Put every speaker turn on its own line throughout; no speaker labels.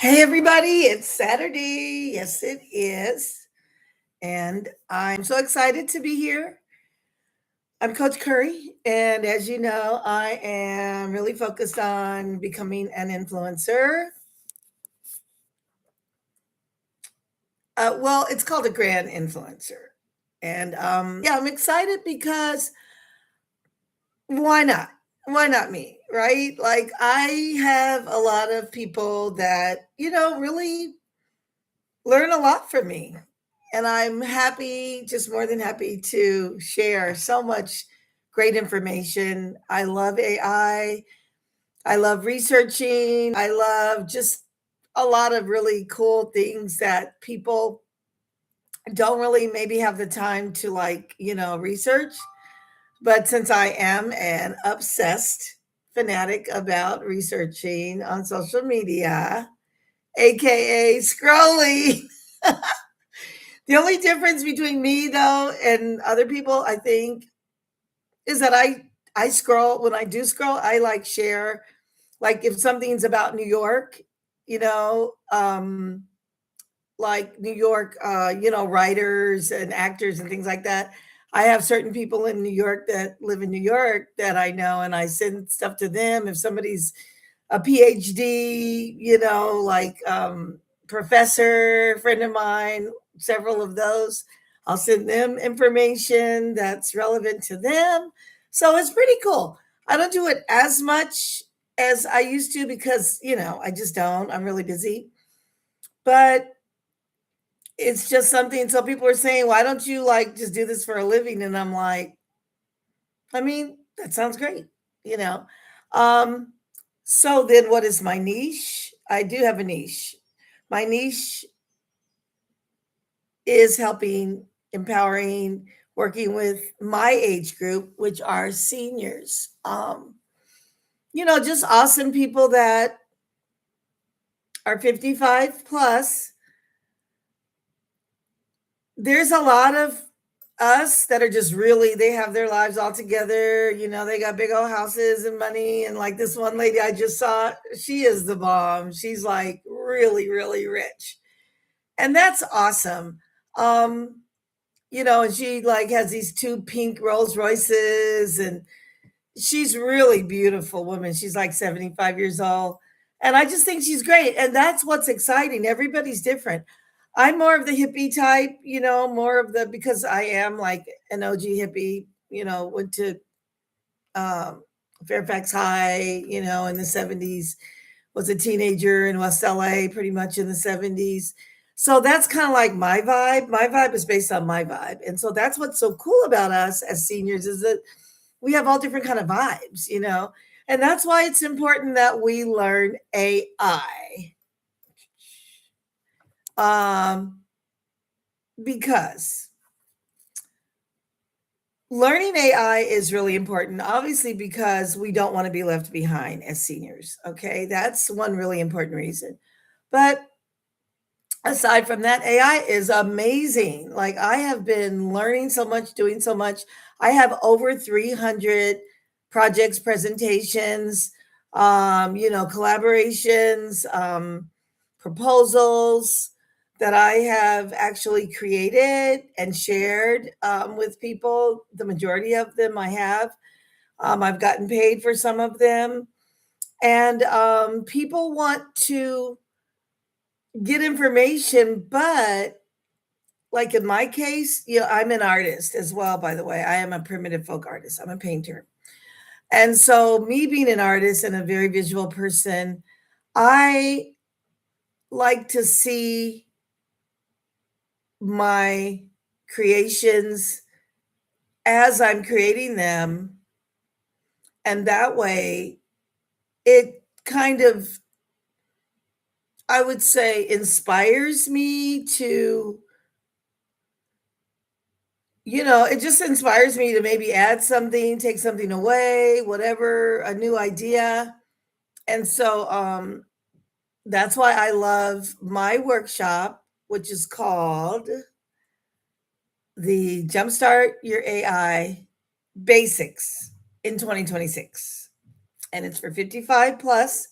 Hey, everybody, it's Saturday. Yes, it is. And I'm so excited to be here. I'm Coach Curry. And as you know, I am really focused on becoming an influencer. Well, it's called a grand influencer. And yeah, I'm excited because why not? Why not me? Right? Like, I have a lot of people that, really learn a lot from me. And I'm happy, just more than happy to share so much great information. I love AI. I love researching. I love just a lot of really cool things that people don't really maybe have the time to research. But since I am an obsessed fanatic about researching on social media, aka scrolling, the only difference between me though and other people, I think, is that I scroll when I do scroll, I like share like if something's about New York, you know, like New York, writers and actors and things like that. I have certain people in New York that live in New York that I know, and I send stuff to them. If somebody's a PhD, professor, friend of mine, several of those, I'll send them information that's relevant to them. So it's pretty cool. I don't do it as much as I used to because, I just don't. I'm really busy. But it's just something. So people are saying, why don't you like just do this for a living? And I'm like, I mean, that sounds great, you know. Um, so then what is my niche? I do have a niche. My niche is helping, empowering, working with my age group, which are seniors. Just awesome people that are 55 plus. There's a lot of us that are just really, they have their lives all together. They got big old houses and money. And like this one lady I just saw, she is the bomb. She's like really, really rich. And that's awesome. Um, and she like has these two pink Rolls Royces, and she's really beautiful woman. She's like 75 years old. And I just think she's great. And that's what's exciting. Everybody's different. I'm more of the hippie type, more of the, because I am like an OG hippie, went to um, Fairfax High, in the 70s, was a teenager in West LA pretty much in the 70s. So that's kind of like my vibe. My vibe is based on my vibe. And so that's what's so cool about us as seniors is that we have all different kind of vibes, and that's why it's important that we learn AI. Because learning AI is really important, obviously, because we don't want to be left behind as seniors. Okay, that's one really important reason. But aside from that, AI is amazing. Like, I have been learning so much, doing so much. I have over 300 projects, presentations, collaborations, proposals that I have actually created and shared with people. The majority of them I have. I've gotten paid for some of them. And people want to get information, but like in my case, I'm an artist as well, by the way. I am a primitive folk artist, I'm a painter. And so, me being an artist and a very visual person, I like to see my creations as I'm creating them. And that way, it kind of, I would say, inspires me to, it just inspires me to maybe add something, take something away, whatever, a new idea. And so that's why I love my workshop, which is called the Jumpstart Your AI Basics in 2026. And it's for 55 plus.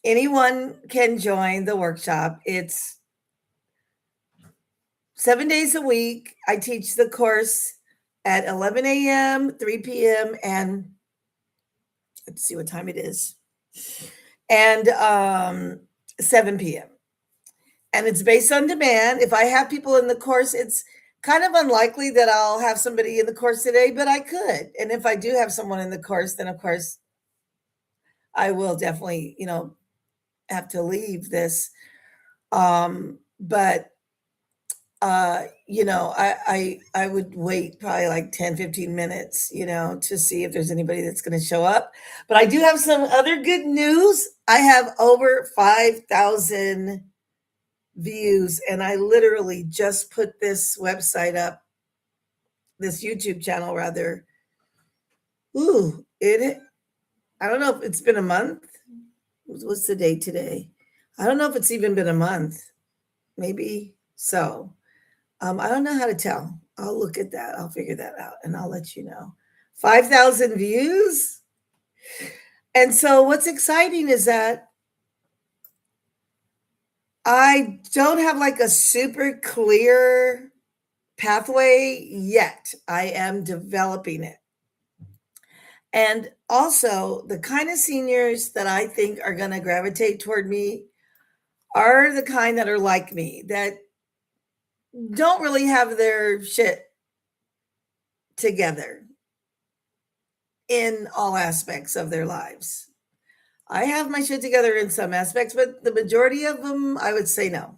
Anyone can join the workshop. It's 7 days a week. I teach the course at 11 a.m., 3 p.m., and let's see what time it is, and 7 p.m. And it's based on demand. If I have people in the course, it's kind of unlikely that I'll have somebody in the course today, but I could. And if I do have someone in the course, then of course I will definitely, have to leave this. But I would wait probably like 10, 15 minutes, to see if there's anybody that's going to show up. But I do have some other good news. I have over 5,000 views, and I literally just put this website up, this YouTube channel rather. Ooh, I don't know if it's been a month. What's the date today? I don't know if it's even been a month. Maybe so. I don't know how to tell. I'll look at that. I'll figure that out and I'll let you know. 5,000 views. And so what's exciting is that I don't have like a super clear pathway yet. I am developing it. And also, the kind of seniors that I think are going to gravitate toward me are the kind that are like me, that don't really have their shit together in all aspects of their lives. I have my shit together in some aspects, but the majority of them, I would say no.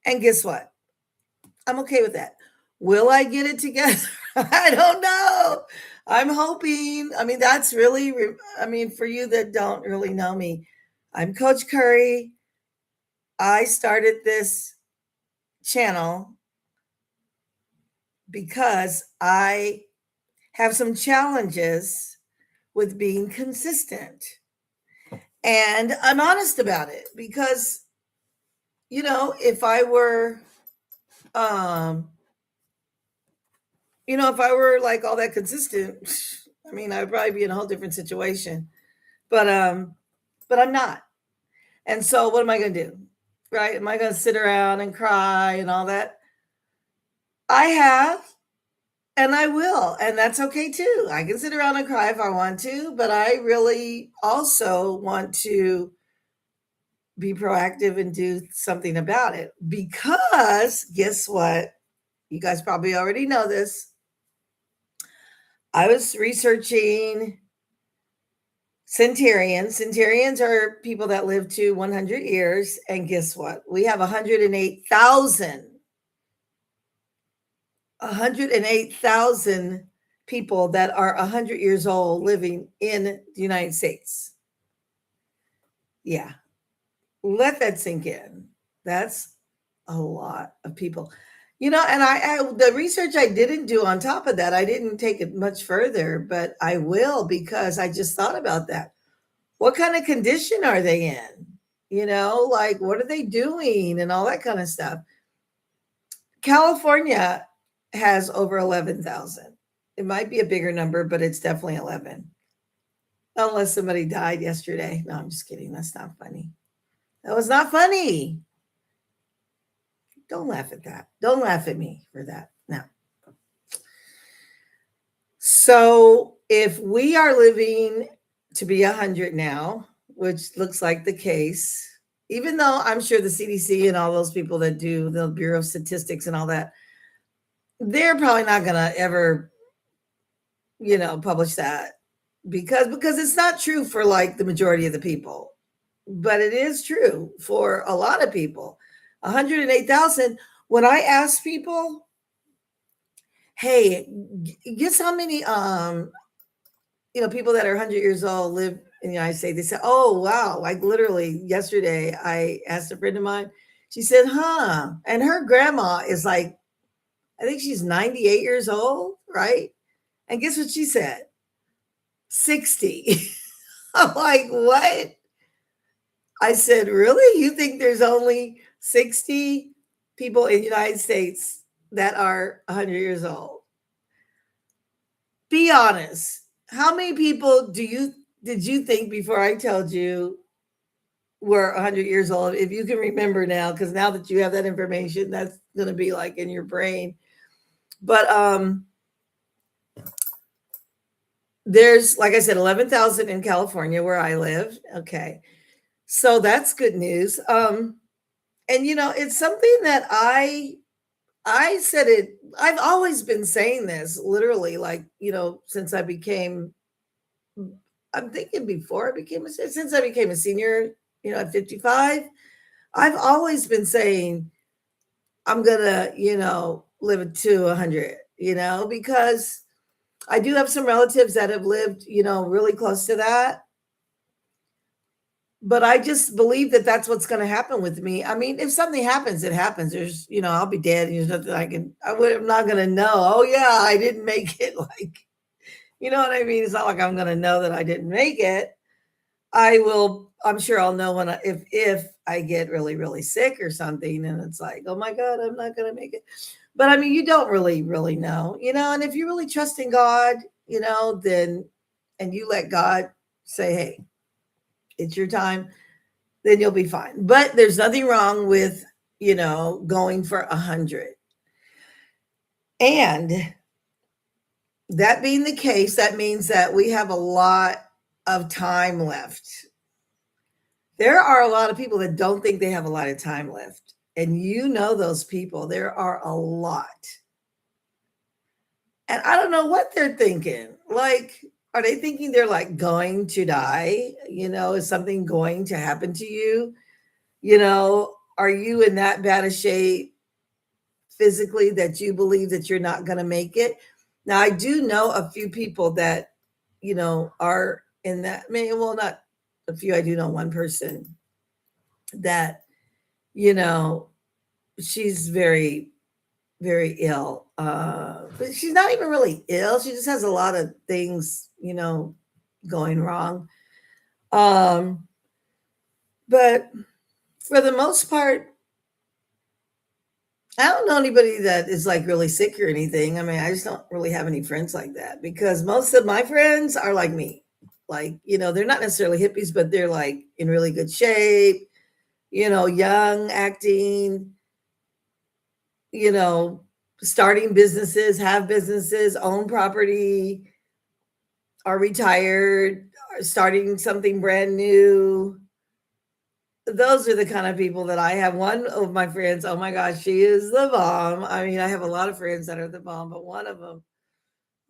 And guess what? I'm okay with that. Will I get it together? I don't know. I'm hoping. I mean, that's really, for you that don't really know me, I'm Coach Curry. I started this channel because I have some challenges with being consistent. And I'm honest about it because, if I were, if I were like all that consistent, I would probably be in a whole different situation. But I'm not. And so what am I going to do? Right? Am I going to sit around and cry and all that? I have, and I will, and that's okay too. I can sit around and cry if I want to, but I really also want to be proactive and do something about it, because guess what? You guys probably already know this. I was researching centenarians. Centenarians are people that live to 100 years. And guess what? We have 108,000 people that are 100 years old living in the United States. Yeah. Let that sink in. That's a lot of people. And the research I didn't do on top of that, I didn't take it much further, but I will, because I just thought about that. What kind of condition are they in? Like, what are they doing and all that kind of stuff. California has over 11,000. It might be a bigger number, but it's definitely 11. Unless somebody died yesterday. No, I'm just kidding. That's not funny. That was not funny. Don't laugh at that. Don't laugh at me for that. No. So if we are living to be 100 now, which looks like the case, even though I'm sure the CDC and all those people that do the Bureau of Statistics and all that, they're probably not going to ever, publish that because it's not true for like the majority of the people, but it is true for a lot of people. 108,000. When I ask people, hey, guess how many people that are 100 years old live in the United States, they say, oh wow, like literally yesterday I asked a friend of mine, she said, and her grandma is like, I think she's 98 years old, right? And guess what she said? 60. I'm like, what? I said, really? You think there's only 60 people in the United States that are 100 years old? Be honest. How many people did you think before I told you were 100 years old, if you can remember now, because now that you have that information, that's going to be like in your brain. But there's, like I said, 11,000 in California where I live. Okay. So that's good news. And it's something that I said it, I've always been saying this literally, like, since I became, I'm thinking before I became since I became a senior, at 55, I've always been saying I'm gonna, live to 100, because I do have some relatives that have lived, really close to that. But I just believe that that's what's going to happen with me. I mean, if something happens, it happens. There's, I'll be dead. And there's nothing I'm not going to know. Oh yeah, I didn't make it. Like, you know what I mean? It's not like I'm going to know that I didn't make it. I'm sure I'll know when if I get really, really sick or something. And it's like, oh my God, I'm not going to make it. But I mean, you don't really, really know, and if you really trust in God, then, and you let God say, hey, it's your time, then you'll be fine. But there's nothing wrong with, going for 100. And that being the case, that means that we have a lot of time left. There are a lot of people that don't think they have a lot of time left. And those people, there are a lot. And I don't know what they're thinking. Like, are they thinking they're like going to die? Is something going to happen to you? Are you in that bad a shape physically that you believe that you're not going to make it? Now, I do know a few people that, are in that. I mean, well, not a few. I do know one person that, you know, she's very, very ill. But she's not even really ill. She just has a lot of things, going wrong. Um, but for the most part, I don't know anybody that is like really sick or anything. I mean, I just don't really have any friends like that because most of my friends are like me. Like, they're not necessarily hippies, but they're like in really good shape, young, acting, you know, starting businesses, have businesses, own property, are retired, are starting something brand new. Those are the kind of people that I have. One of my friends, oh my gosh, she is the bomb. I mean, I have a lot of friends that are the bomb, but one of them,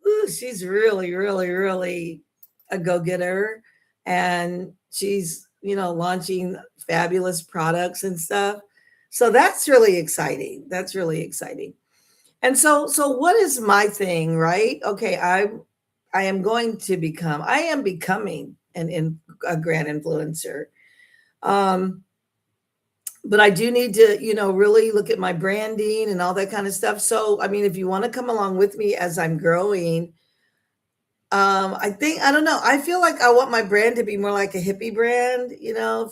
ooh, she's really, really, really a go-getter. And she's, launching fabulous products and stuff. So that's really exciting. That's really exciting. And so what is my thing, right? Okay, I am becoming a grand influencer. Um, but I do need to, really look at my branding and all that kind of stuff. So, I mean, if you want to come along with me as I'm growing, I don't know. I feel like I want my brand to be more like a hippie brand,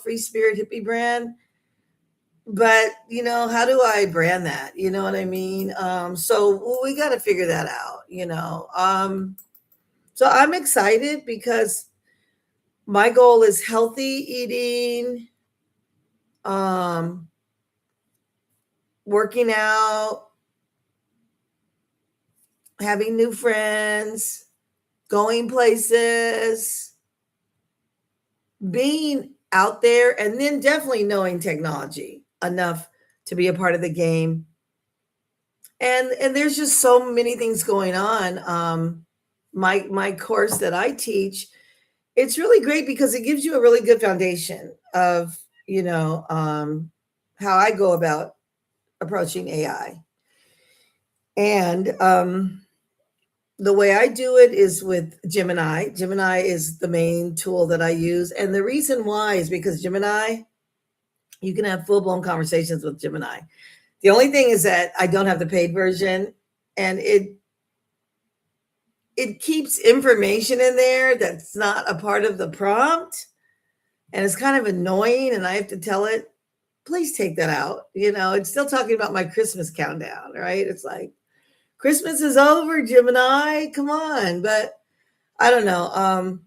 free spirit hippie brand. But, how do I brand that? You know what I mean? So we got to figure that out. So I'm excited because my goal is healthy eating, um, working out, having new friends, going places, being out there, and then definitely knowing technology enough to be a part of the game. And there's just so many things going on. My course that I teach, it's really great because it gives you a really good foundation of, how I go about approaching AI. And the way I do it is with Gemini. Gemini is the main tool that I use. And the reason why is because Gemini, you can have full blown conversations with Gemini. The only thing is that I don't have the paid version, and it keeps information in there that's not a part of the prompt. And it's kind of annoying. And I have to tell it, please take that out. It's still talking about my Christmas countdown, right? It's like, Christmas is over, Gemini. Come on. But I don't know.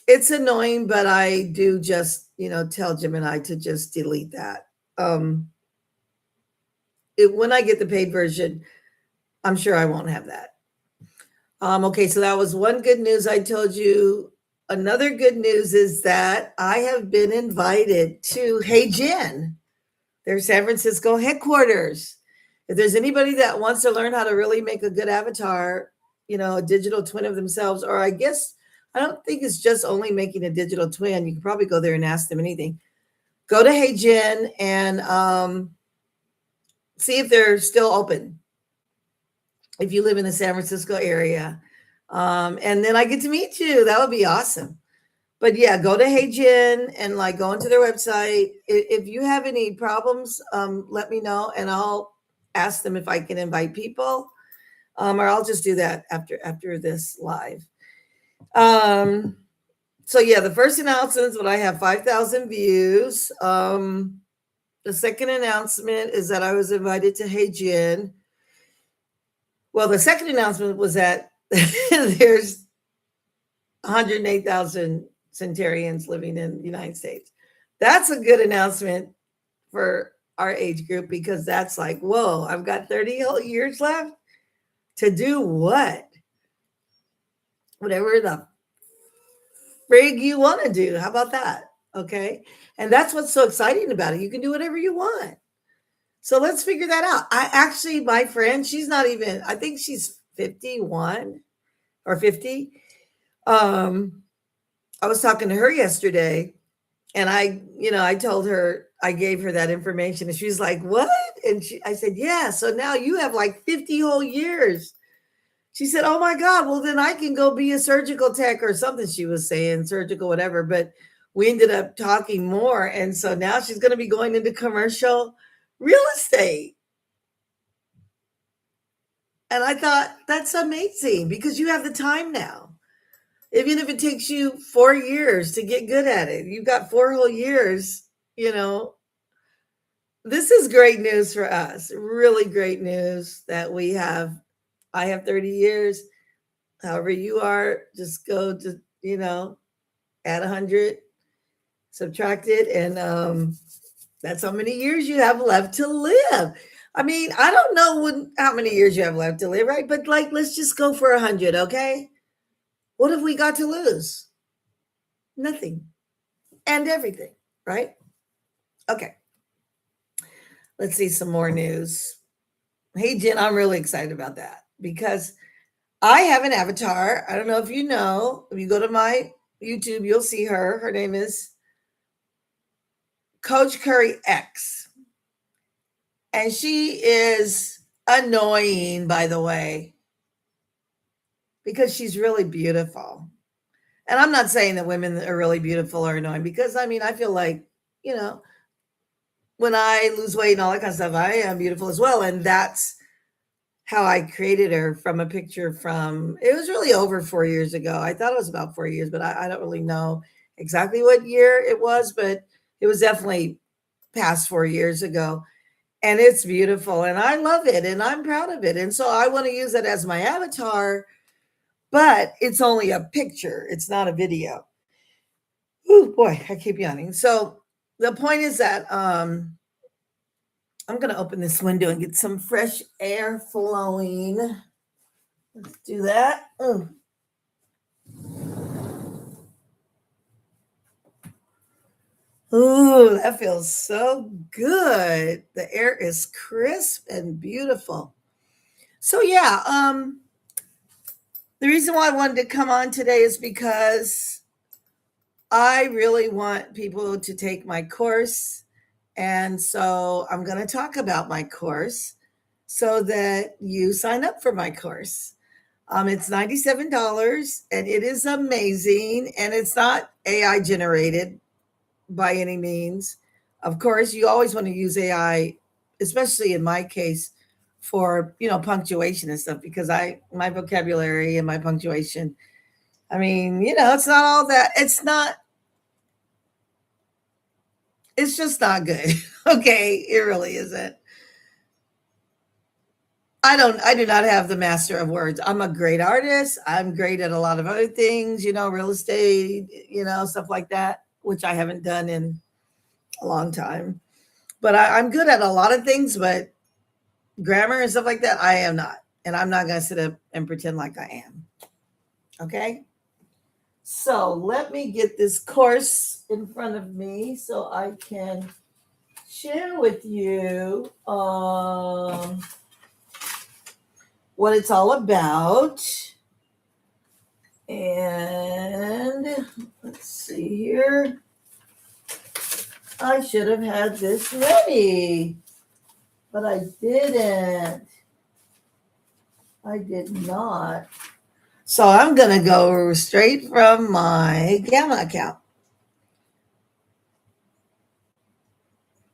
It's annoying, but I do just, tell Gemini to just delete that. Um, when I get the paid version, I'm sure I won't have that. Okay, so that was one good news I told you. Another good news is that I have been invited to Hey Jen, their San Francisco headquarters. If there's anybody that wants to learn how to really make a good avatar, a digital twin of themselves, or I guess I don't think it's just only making a digital twin. You can probably go there and ask them anything. Go to Hey Jen and see if they're still open if you live in the San Francisco area. And then I get to meet you. That would be awesome. But yeah, go to Hey Jen and like go into their website. If you have any problems, let me know and I'll ask them if I can invite people. Or I'll just do that after this live. So yeah, the first announcement is when I have 5,000 views. The second announcement is that I was invited to Hey Jen. Well, the second announcement was that there's 108,000 centurions living in the United States. That's a good announcement for our age group because that's like, whoa, I've got 30 whole years left to do what? Whatever the frig you want to do. How about that? Okay. And that's what's so exciting about it. You can do whatever you want. So let's figure that out. My friend, she's not even, I think she's 51 or 50. I was talking to her yesterday and I told her, I gave her that information and she's like, what? And I said, yeah. So now you have like 50 whole years. She said, oh my God, well then I can go be a surgical tech or something. She was saying surgical, whatever, but we ended up talking more. And so now she's going to be going into commercial real estate. And I thought that's amazing because you have the time now. Even if it takes you 4 years to get good at it, you've got 4 whole years, you know. This is great news for us. Really great news that I have 30 years. However you are, just go to, add 100, subtract it, and that's how many years you have left to live. I mean, I don't know how many years you have left to live, right? But like, let's just go for 100, okay? What have we got to lose? Nothing and everything, right? Okay. Let's see some more news. Hey, Jen, I'm really excited about that because I have an avatar. I don't know if you know. If you go to my YouTube, you'll see her. Her name is Coach Curry X. And she is annoying, by the way, because she's really beautiful. And I'm not saying that women are really beautiful or annoying because I mean, I feel like, when I lose weight and all that kind of stuff, I am beautiful as well. And that's how I created her from a picture it was really over 4 years ago. I thought it was about 4 years, but I don't really know exactly what year it was, but it was definitely past 4 years ago. And it's beautiful and I love it and I'm proud of it. And so I want to use it as my avatar, but it's only a picture. It's not a video. Oh boy, I keep yawning. So the point is that I'm going to open this window and get some fresh air flowing. Let's do that. Ooh, that feels so good. The air is crisp and beautiful. So yeah, the reason why I wanted to come on today is because I really want people to take my course. And so I'm going to talk about my course so that you sign up for my course. It's $97 and it is amazing. And it's not AI generated by any means. Of course, you always want to use AI, especially in my case, for punctuation and stuff because my vocabulary and my punctuation. I mean, it's not all that. It's just not good. Okay, it really isn't. I do not have the master of words. I'm a great artist. I'm great at a lot of other things, real estate, stuff like that, which I haven't done in a long time. But I'm good at a lot of things, but grammar and stuff like that, I am not. And I'm not going to sit up and pretend like I am. Okay. So let me get this course in front of me so I can share with you what it's all about. And let's see here. I should have had this ready, but I didn't. I did not. So I'm going to go straight from my Gamma account.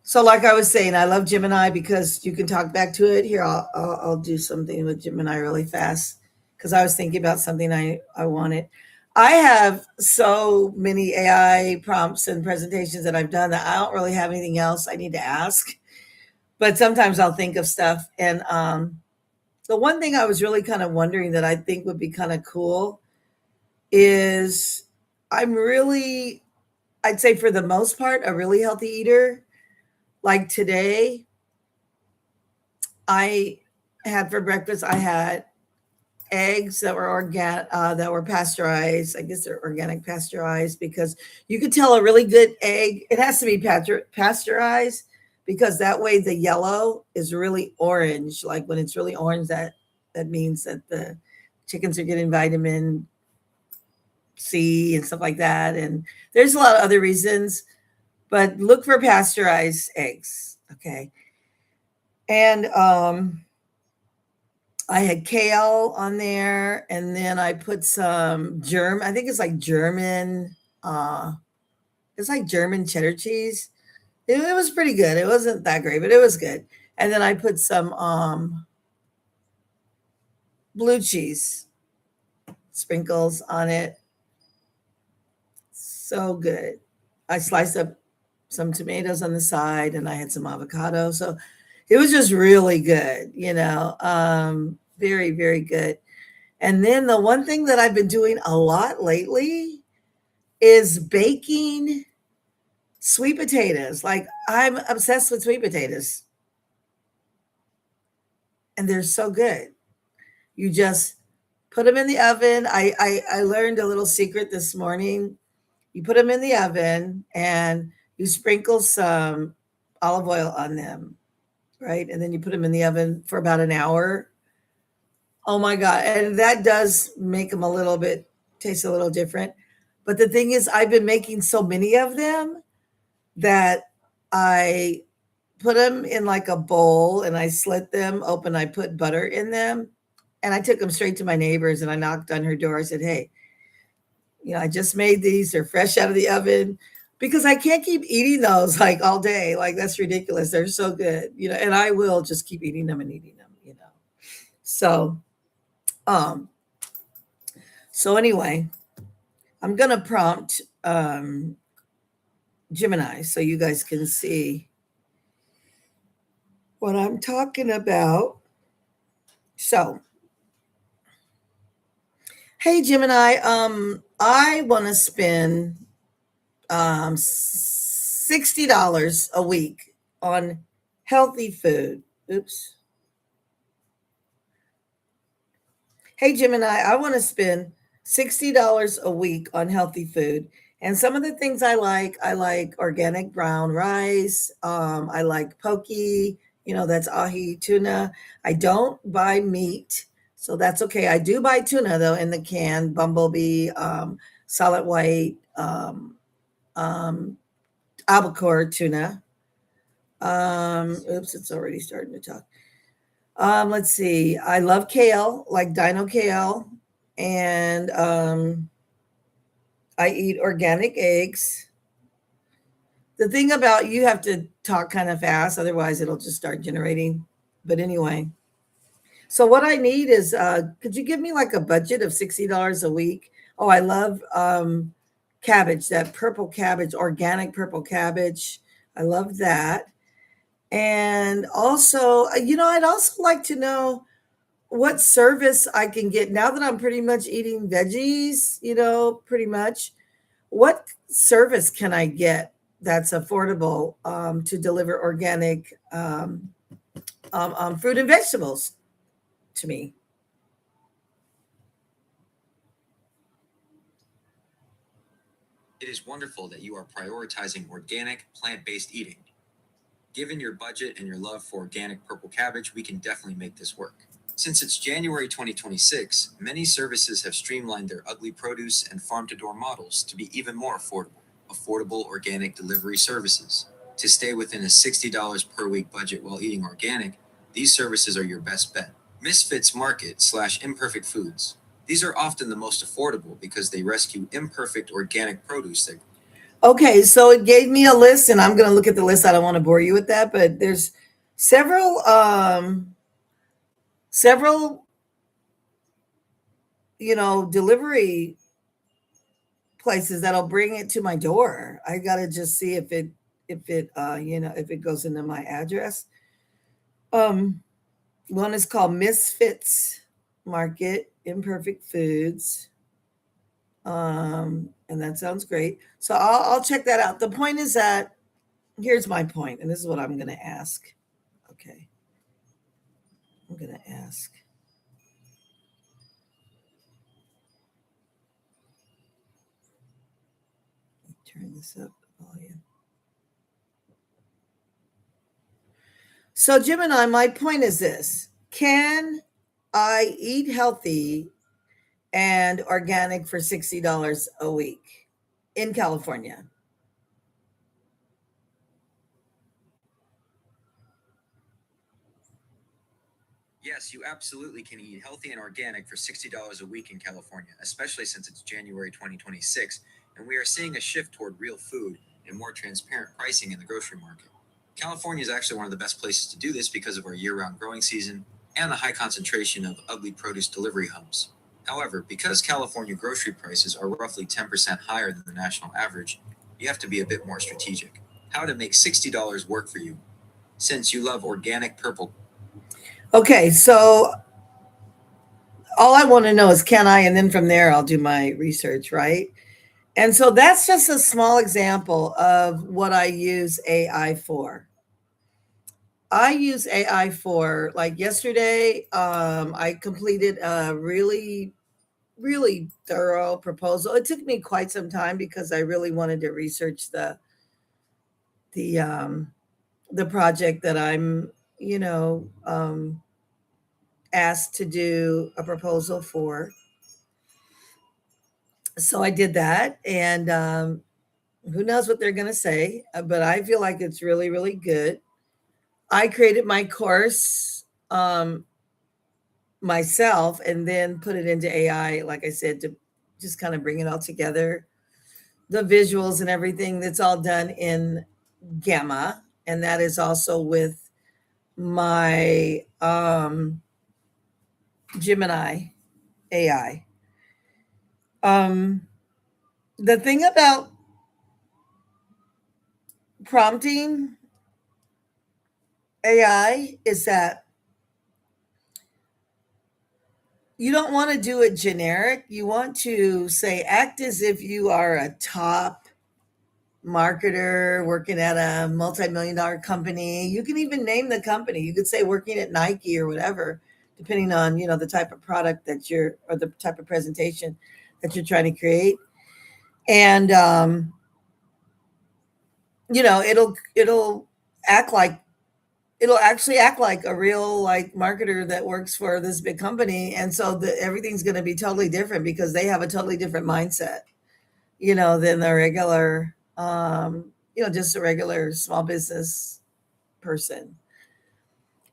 So like I was saying, I love Gemini because you can talk back to it. Here, I'll do something with Gemini really fast because I was thinking about something I wanted. I have so many AI prompts and presentations that I've done that I don't really have anything else I need to ask. But sometimes I'll think of stuff. And the one thing I was really kind of wondering that I think would be kind of cool is I'm really, I'd say for the most part, a really healthy eater. Like today, I had for breakfast, I had eggs that were that were pasteurized. I guess they're organic pasteurized because you could tell a really good egg. It has to be pasteurized because that way the yellow is really orange. Like when it's really orange, that means that the chickens are getting vitamin C and stuff like that. And there's a lot of other reasons, but look for pasteurized eggs. Okay. And I had kale on there, and then I put some I think it's like German, it's like German cheddar cheese. It was pretty good. It wasn't that great, but it was good. And then I put some blue cheese sprinkles on it. So good. I sliced up some tomatoes on the side, and I had some avocado. So it was just really good, very, very good. And then the one thing that I've been doing a lot lately is baking sweet potatoes. Like I'm obsessed with sweet potatoes. And they're so good. You just put them in the oven. I learned a little secret this morning. You put them in the oven and you sprinkle some olive oil on them, right? And then you put them in the oven for about an hour. Oh my God. And that does make them taste a little different. But the thing is, I've been making so many of them that I put them in like a bowl and I slit them open. I put butter in them and I took them straight to my neighbors and I knocked on her door. I said, hey, I just made these. They're fresh out of the oven because I can't keep eating those like all day. Like that's ridiculous. They're so good, and I will just keep eating them and eating them, So, so anyway, I'm going to prompt Gemini so you guys can see what I'm talking about. So, hey Gemini, I want to spend $60 a week on healthy food. Oops. Hey Gemini, I want to spend $60 a week on healthy food. And some of the things I like organic brown rice. I like poke, that's ahi tuna. I don't buy meat, so that's okay. I do buy tuna though in the can, bumblebee, solid white, albacore tuna. Oops, it's already starting to talk. Let's see. I love kale, like dino kale, and I eat organic eggs. The thing about you have to talk kind of fast, otherwise it'll just start generating. But anyway, so what I need is, could you give me like a budget of $60 a week? Oh, I love cabbage, that purple cabbage, organic purple cabbage. I love that. And also, I'd also like to know what service I can get now that I'm pretty much eating veggies, pretty much. What service can I get that's affordable to deliver organic fruit and vegetables to me?
It is wonderful that you are prioritizing organic, plant based eating. Given your budget and your love for organic purple cabbage, we can definitely make this work. Since it's January 2026, many services have streamlined their ugly produce and farm to door models to be even more affordable. Affordable organic delivery services. To stay within a $60 per week budget while eating organic, these services are your best bet. Misfits Market slash Imperfect Foods. These are often the most affordable because they rescue imperfect organic produce that.
Okay, so it gave me a list, and I'm going to look at the list. I don't want to bore you with that, but there's several delivery places that'll bring it to my door. I got to just see if it goes into my address. Um One is called Misfits Market, Imperfect Foods. And that sounds great. So I'll check that out. The point is that here's my point, and this is what I'm going to ask. Okay, I'm going to ask. Turn this up volume. So Gemini, my point is this: can I eat healthy and organic for $60 a week in California?
Yes, you absolutely can eat healthy and organic for $60 a week in California, especially since it's January 2026, and we are seeing a shift toward real food and more transparent pricing in the grocery market. California is actually one of the best places to do this because of our year round growing season and the high concentration of ugly produce delivery hubs. However, because California grocery prices are roughly 10% higher than the national average, you have to be a bit more strategic. How to make $60 work for you? Since you love organic purple.
Okay, so all I want to know is can I, and then from there I'll do my research, right? And so that's just a small example of what I use AI for. I use AI for like yesterday, I completed a really thorough proposal. It took me quite some time because I really wanted to research the um, the project that I'm, asked to do a proposal for. So I did that, and who knows what they're going to say, but I feel like it's really, really good. I created my course myself and then put it into AI, like I said, to just kind of bring it all together. The visuals and everything, that's all done in Gamma. And that is also with my Gemini AI. Um, the thing about prompting AI is that you don't want to do it generic. You want to say, act as if you are a top marketer working at a multi-million dollar company. You can even name the company. You could say working at Nike or whatever, depending on, the type of product that you're, or the type of presentation that you're trying to create. And, it'll act like, it'll actually act like a real like marketer that works for this big company. And so everything's going to be totally different because they have a totally different mindset, than the regular, just a regular small business person.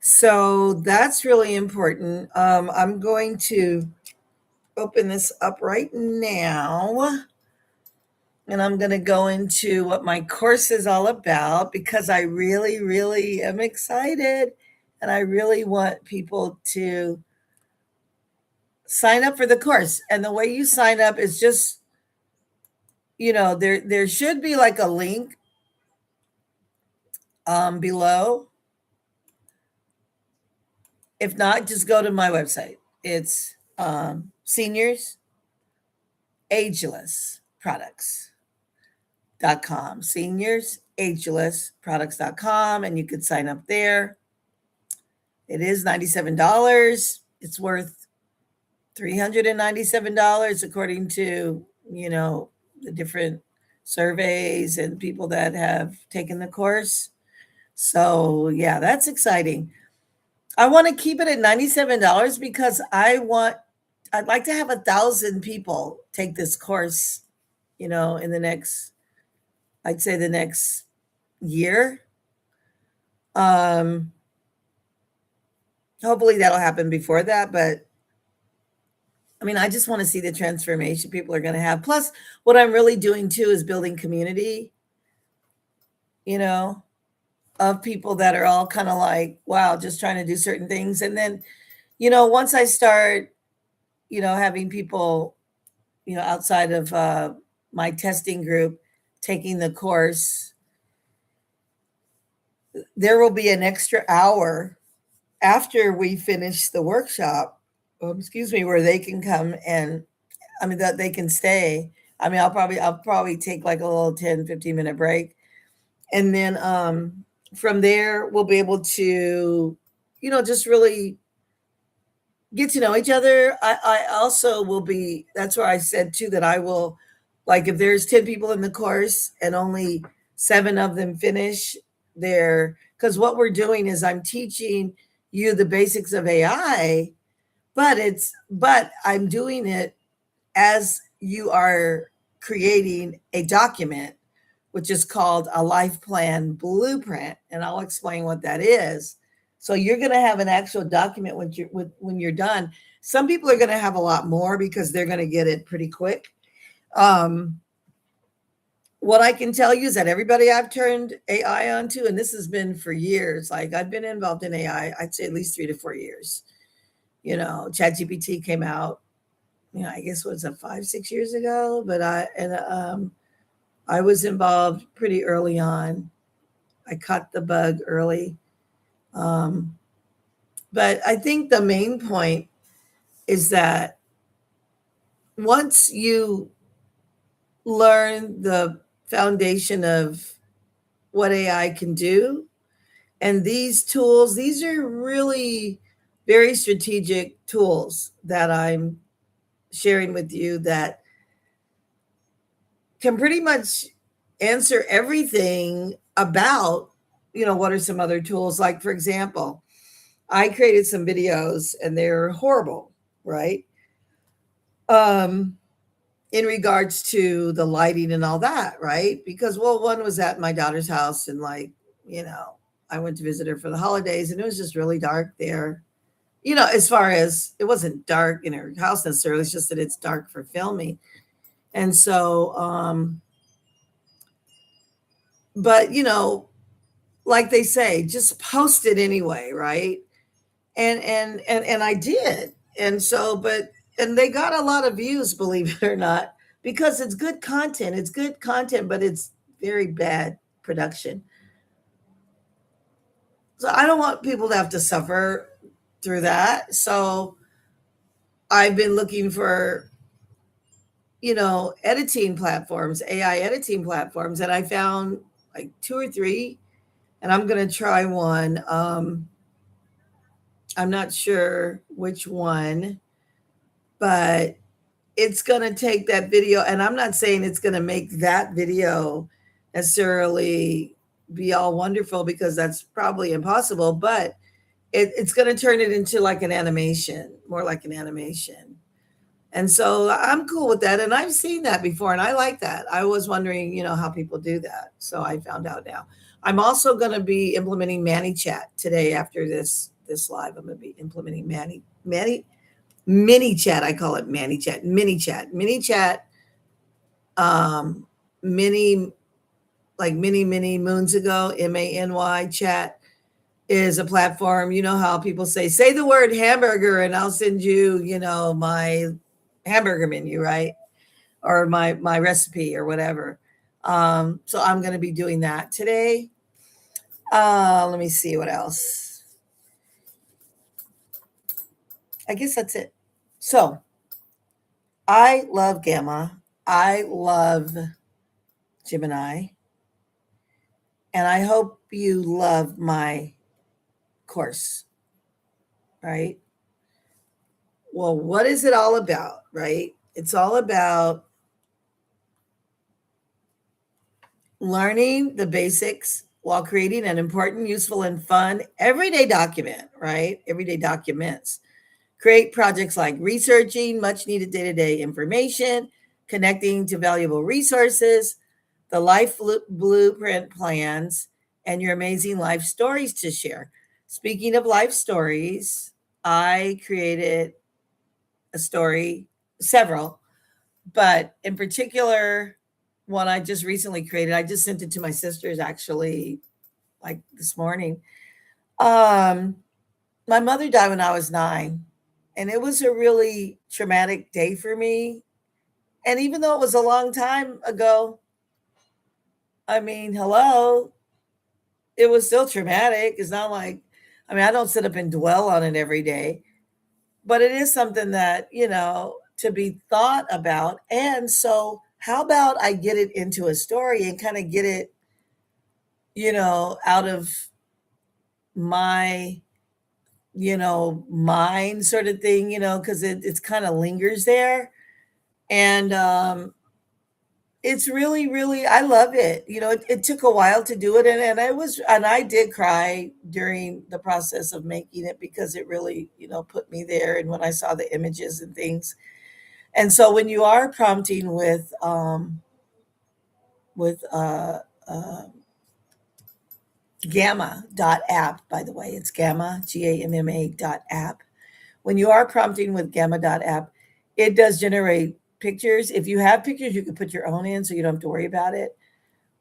So that's really important. I'm going to open this up right now, and I'm going to go into what my course is all about because I really, really am excited, and I really want people to sign up for the course. And the way you sign up is just, there should be like a link below. If not, just go to my website. It's seniors ageless products.com. Seniors ageless products.com. And you could sign up there. It is $97. It's worth $397 according to, the different surveys and people that have taken the course. So, yeah, that's exciting. I want to keep it at $97 because I'd like to have 1,000 people take this course, in the next, I'd say the next year. Um, Hopefully that'll happen before that, but I mean, I just want to see the transformation people are going to have. Plus, what I'm really doing too is building community, you know, of people that are all kind of like, wow, just trying to do certain things. And then, once I start, having people, outside of my testing group taking the course, there will be an extra hour after we finish the workshop, where they can come and that they can stay. I mean, I'll probably take like a little 10-15 minute break. And then from there we'll be able to, just really get to know each other. I also will be, that's where I said too that I will, like, if there's 10 people in the course and only 7 of them finish their, because what we're doing is I'm teaching you the basics of AI, but I'm doing it as you are creating a document, which is called a life plan blueprint. And I'll explain what that is. So you're going to have an actual document when you're done. Some people are going to have a lot more because they're going to get it pretty quick. What I can tell you is that everybody I've turned AI onto, and this has been for years, like I've been involved in AI, I'd say at least 3 to 4 years. ChatGPT came out, I guess was it 5-6 years ago, but I was involved pretty early on. I caught the bug early. But I think the main point is that once you learn the foundation of what AI can do, and these tools, these are really very strategic tools that I'm sharing with you that can pretty much answer everything about, what are some other tools. Like, for example, I created some videos and they're horrible, right? In regards to the lighting and all that, right? Because, well, one was at my daughter's house and I went to visit her for the holidays and it was just really dark there. As far as it wasn't dark in her house necessarily, it's just that it's dark for filming. And so, but like they say, just post it anyway, right? And I did. And so, and they got a lot of views, believe it or not, because it's good content. It's good content, but it's very bad production. So I don't want people to have to suffer through that. So I've been looking for, editing platforms, AI editing platforms, and I found like 2 or 3, and I'm going to try one. I'm not sure which one, but it's going to take that video. And I'm not saying it's going to make that video necessarily be all wonderful because that's probably impossible, but it's going to turn it into like an animation, more like an animation. And so I'm cool with that. And I've seen that before and I like that. I was wondering, how people do that. So I found out now. I'm also going to be implementing ManyChat today after this live. I'm going to be implementing mini chat. I call it ManyChat, mini chat, many, like many moons ago, MANY chat is a platform. You know how people say the word hamburger and I'll send you, my hamburger menu, right? Or my recipe or whatever. So I'm going to be doing that today. Let me see what else. I guess that's it. So I love Gamma. I love Gemini. And I hope you love my course, right? Well, what is it all about, right? It's all about learning the basics while creating an important, useful, and fun everyday document, right? Everyday documents. Create projects like researching much needed day to day information, connecting to valuable resources, the life blueprint plans, and your amazing life stories to share. Speaking of life stories, I created a story, several, but in particular, one I just recently created. I just sent it to my sisters actually, like this morning. Um, my mother died when I was 9, and it was a really traumatic day for me. And even though it was a long time ago, I mean, hello, it was still traumatic. It's not like, I mean, I don't sit up and dwell on it every day, but it is something that, to be thought about. And so, how about I get it into a story and kind of get it, out of my, mind sort of thing, because it's kind of lingers there. And it's really, really, I love it. It took a while to do it. And I did cry during the process of making it because it really, put me there. And when I saw the images and things. And so when you are prompting with gamma.app, by the way, it's gamma, GAMMA.app. When you are prompting with gamma.app, it does generate pictures. If you have pictures, you can put your own in so you don't have to worry about it.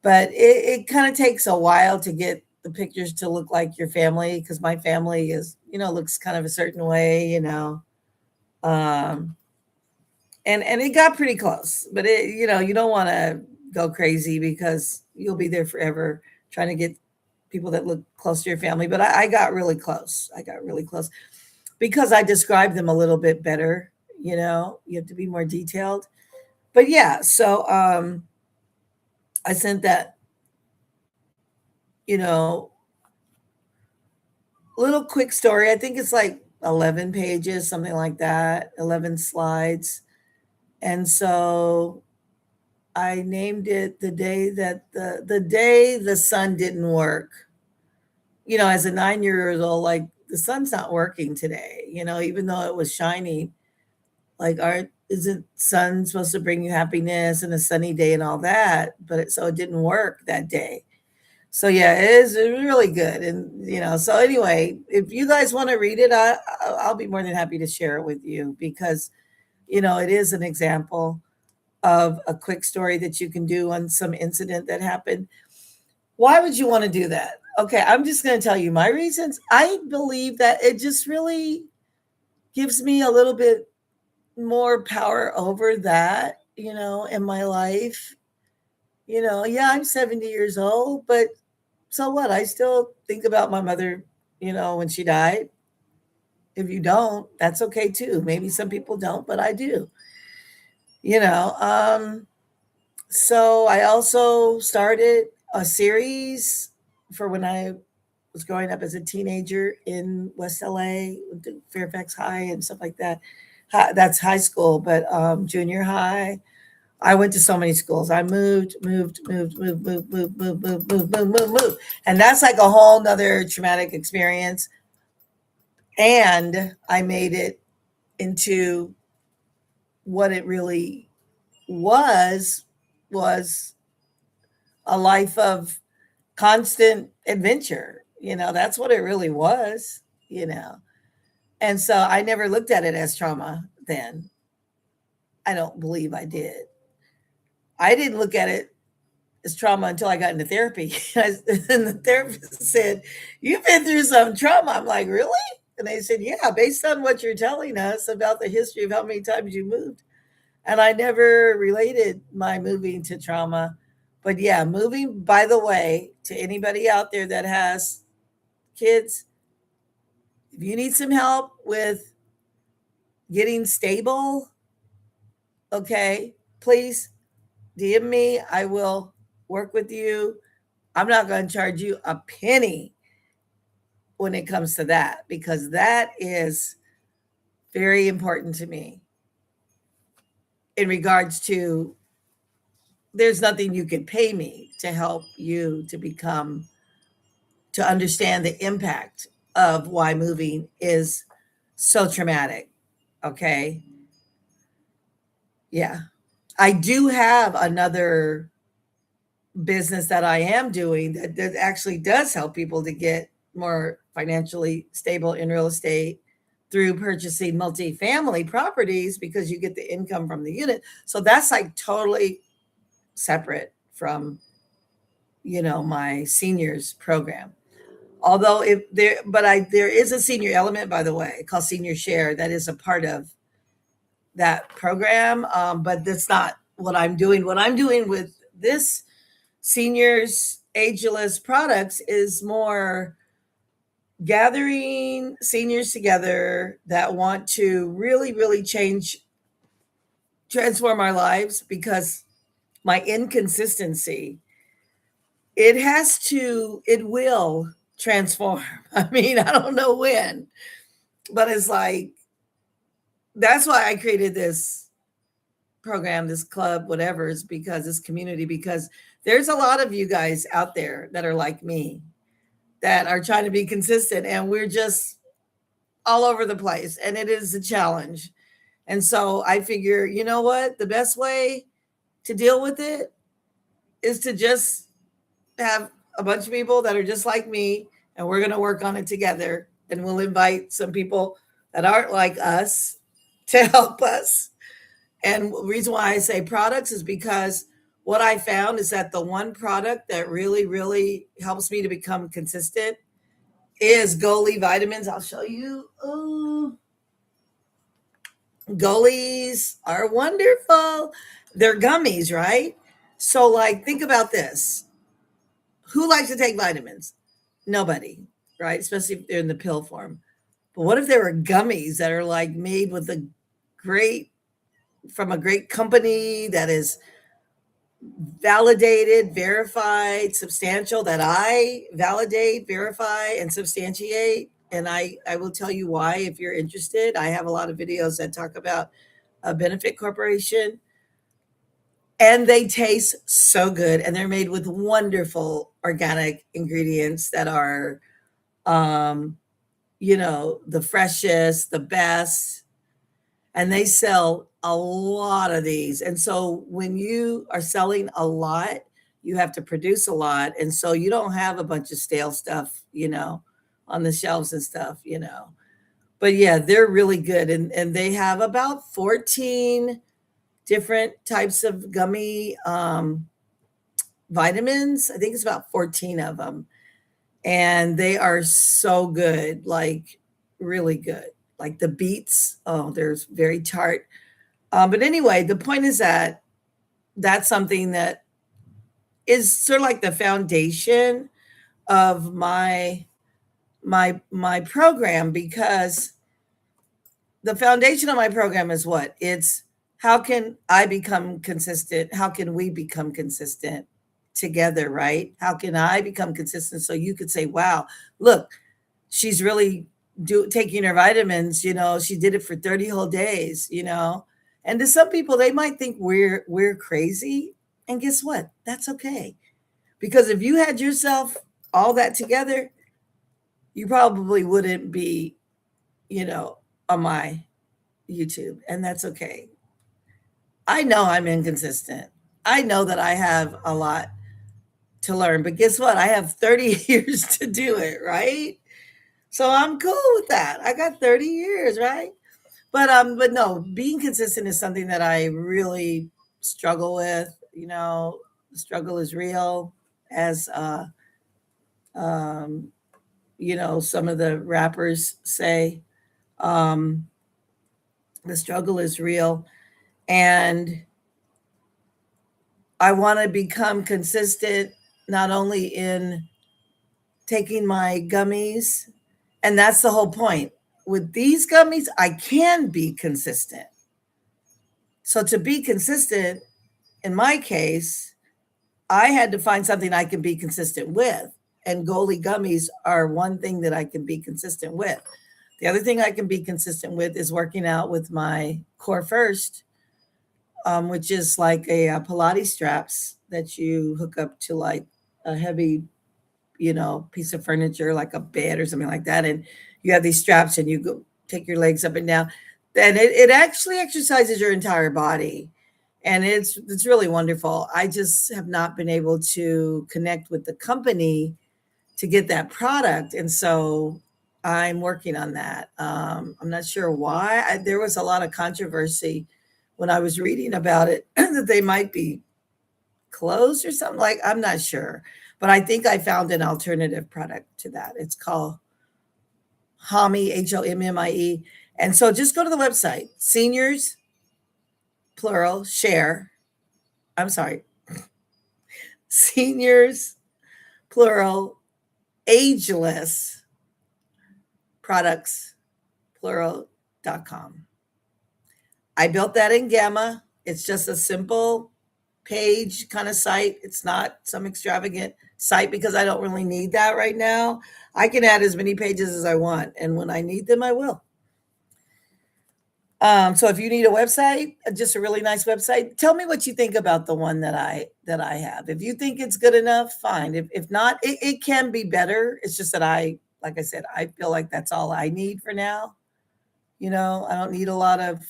But it kind of takes a while to get the pictures to look like your family because my family is, looks kind of a certain way, Um, and it got pretty close, but you don't want to go crazy because you'll be there forever trying to get people that look close to your family. But I got really close. I got really close because I described them a little bit better. You have to be more detailed. But yeah, so I sent that, you know, little quick story. I think it's like 11 pages, something like that, 11 slides. And so I named it the day that the day the sun didn't work. As a 9 year old, like the sun's not working today, even though it was shining. Like, isn't sun supposed to bring you happiness and a sunny day and all that? But so it didn't work that day. So yeah, it was really good. And so anyway, if you guys want to read it, I'll be more than happy to share it with you because it is an example of a quick story that you can do on some incident that happened. Why would you want to do that? Okay, I'm just going to tell you my reasons. I believe that it just really gives me a little bit more power over that, in my life. Yeah, I'm 70 years old, but so what? I still think about my mother, when she died. If you don't, that's okay too. Maybe some people don't, but I do. You know, um, So I also started a series for when I was growing up as a teenager in West LA, went to Fairfax High and stuff like that. That's high school, but junior high. I went to so many schools. I moved, and that's like a whole nother traumatic experience. And I made it into what it really was was a life of constant adventure. That's what it really was, you know. And so I never looked at it as trauma then. I don't believe I did. I didn't look at it as trauma until I got into therapy. And the therapist said, "You've been through some trauma." I'm like, "Really?" And they said, "Yeah, based on what you're telling us about the history of how many times you moved." And I never related my moving to trauma. But yeah, moving, by the way, to anybody out there that has kids, if you need some help with getting stable, okay, please DM me. I will work with you. I'm not going to charge you a penny when it comes to that because that is very important to me in regards to there's nothing you could pay me to help you to understand the impact of why moving is so traumatic. Okay. Yeah. I do have another business that I am doing that actually does help people to get more financially stable in real estate through purchasing multifamily properties because you get the income from the unit. So that's like totally separate from, my seniors program. Although if there, but there is a senior element, by the way, called Senior Share that is a part of that program. But that's not what I'm doing. What I'm doing with this seniors ageless products is more gathering seniors together that want to really, really transform our lives because my inconsistency, it will transform. I mean, I don't know when, but it's like, that's why I created this program, this club, whatever, is because this community, because there's a lot of you guys out there that are like me that are trying to be consistent and we're just all over the place and it is a challenge. And so I figure, you know what? The best way to deal with it is to just have a bunch of people that are just like me and we're going to work on it together. And we'll invite some people that aren't like us to help us. And the reason why I say products is because what I found is that the one product that really, really helps me to become consistent is Goli vitamins. I'll show you. Oh, Golies are wonderful. They're gummies, right? So, like, think about this. Who likes to take vitamins? Nobody, right? Especially if they're in the pill form. But what if there were gummies that are like made with a great, from a great company that is validated, verified, substantial, that I validate, verify, and substantiate. And I will tell you why if you're interested. I have a lot of videos that talk about a benefit corporation. And they taste so good. And they're made with wonderful organic ingredients that are, um, the freshest, the best, and they sell a lot of these. And so when you are selling a lot, you have to produce a lot. And so you don't have a bunch of stale stuff, on the shelves and stuff. But yeah, they're really good. And they have about 14 different types of gummy vitamins. I think it's about 14 of them. And they are so good, like really good. Like the beets, oh, they're very tart. But anyway, the point is that that's something that is sort of like the foundation of my program, because the foundation of my program is what? It's how can I become consistent? How can we become consistent together, right? How can I become consistent so you could say, wow, look, she's really taking her vitamins, she did it for 30 whole days. And to some people they might think we're crazy, and guess what? That's okay. Because if you had yourself all that together, you probably wouldn't be, you know, on my YouTube, and that's okay. I know I'm inconsistent. I know that I have a lot to learn, but guess what? I have 30 years to do it, right? So I'm cool with that. I got 30 years, right? But no, being consistent is something that I really struggle with. The struggle is real, as um, some of the rappers say. Um, the struggle is real, and I want to become consistent not only in taking my gummies, and that's the whole point. with these gummies, I can be consistent. So to be consistent, in my case, I had to find something I can be consistent with. And Goalie gummies are one thing that I can be consistent with. The other thing I can be consistent with is working out with my Core First, which is like a Pilates straps that you hook up to like a heavy, piece of furniture, like a bed or something like that. And you have these straps and you go take your legs up and down. Then it actually exercises your entire body. And it's really wonderful. I just have not been able to connect with the company to get that product. And so I'm working on that. I'm not sure why. There was a lot of controversy when I was reading about it that they might be closed or something. Like, I'm not sure. But I think I found an alternative product to that. It's called Hommie, Hommie. And so just go to the website, seniors, plural, share. I'm sorry, seniors, plural, ageless products, plural.com. I built that in Gamma. It's just a simple page kind of site. It's not some extravagant site because I don't really need that right now. I can add as many pages as I want, and when I need them, I will. So if you need a website, just a really nice website, tell me what you think about the one that I have. If you think it's good enough, fine. If not, it can be better. It's just that like I said, I feel like that's all I need for now. I don't need a lot of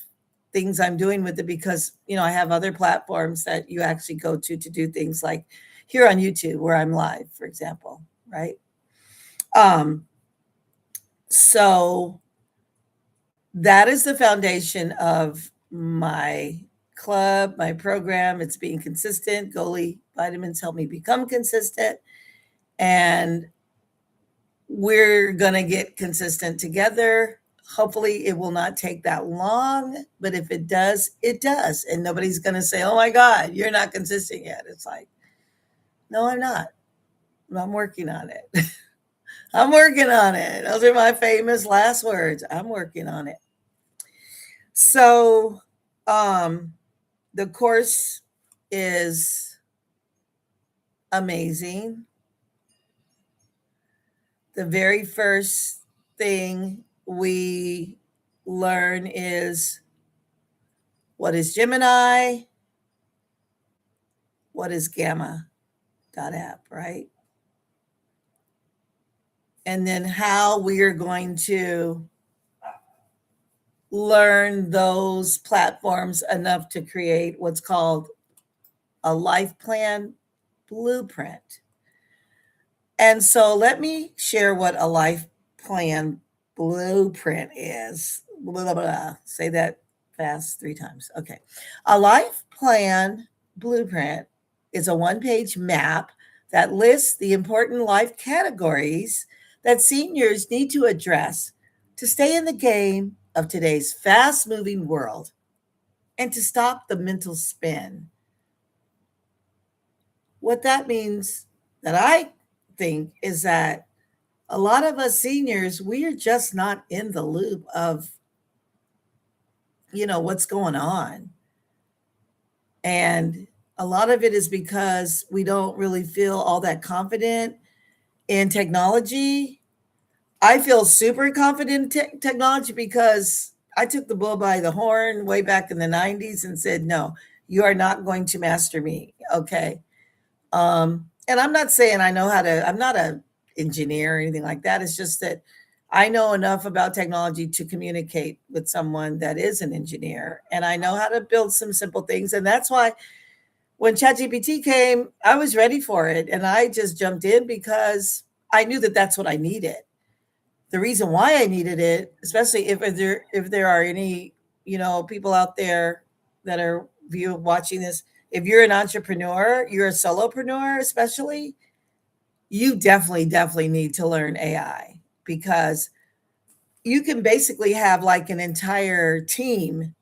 things I'm doing with it because, I have other platforms that you actually go to do things like here on YouTube where I'm live, for example, right? So that is the foundation of my club, my program. It's being consistent. Goalie vitamins help me become consistent. And we're going to get consistent together. Hopefully it will not take that long, but if it does, it does. And nobody's going to say, oh my God, you're not consistent yet. It's like, no, I'm not. I'm working on it. I'm working on it. Those are my famous last words. I'm working on it. So, the course is amazing. The very first thing we learn is what is Gemini, what is Gamma.app, right? And then how we are going to learn those platforms enough to create what's called a life plan blueprint. And so let me share what a life plan blueprint is. Blah, blah, blah. Say that fast 3 times. Okay. A life plan blueprint is a one-page map that lists the important life categories that seniors need to address to stay in the game of today's fast-moving world and to stop the mental spin. What that means that I think is that a lot of us seniors, we are just not in the loop of, what's going on. And a lot of it is because we don't really feel all that confident in technology. I feel super confident in technology because I took the bull by the horn way back in the 90s and said, no, you are not going to master me. Okay. And I'm not saying I'm not an engineer or anything like that. It's just that I know enough about technology to communicate with someone that is an engineer. And I know how to build some simple things. And that's why when ChatGPT came, I was ready for it. And I just jumped in because I knew that that's what I needed. The reason why I needed it, especially if there are any, people out there that are watching this, if you're an entrepreneur, you're a solopreneur, especially, you definitely need to learn AI because you can basically have like an entire team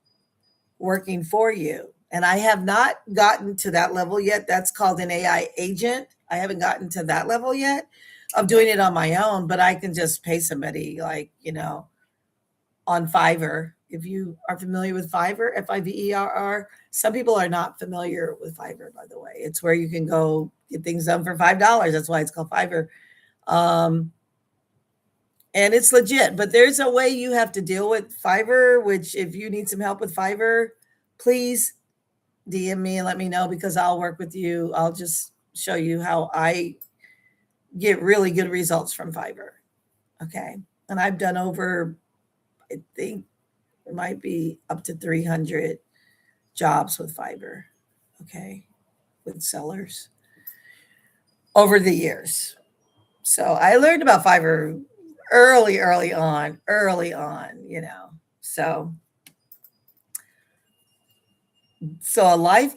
working for you. And I have not gotten to that level yet. That's called an AI agent. I haven't gotten to that level yet of doing it on my own, but I can just pay somebody like, on Fiverr. If you are familiar with Fiverr, Fiverr, some people are not familiar with Fiverr, by the way. It's where you can go get things done for $5. That's why it's called Fiverr. Um, and it's legit, but there's a way you have to deal with Fiverr, which if you need some help with Fiverr, please DM me and let me know because I'll work with you. I'll just show you how I get really good results from Fiverr. Okay. And I've done over, I think it might be up to 300 jobs with Fiverr. Okay. With sellers over the years. So I learned about Fiverr early on, you know. So a life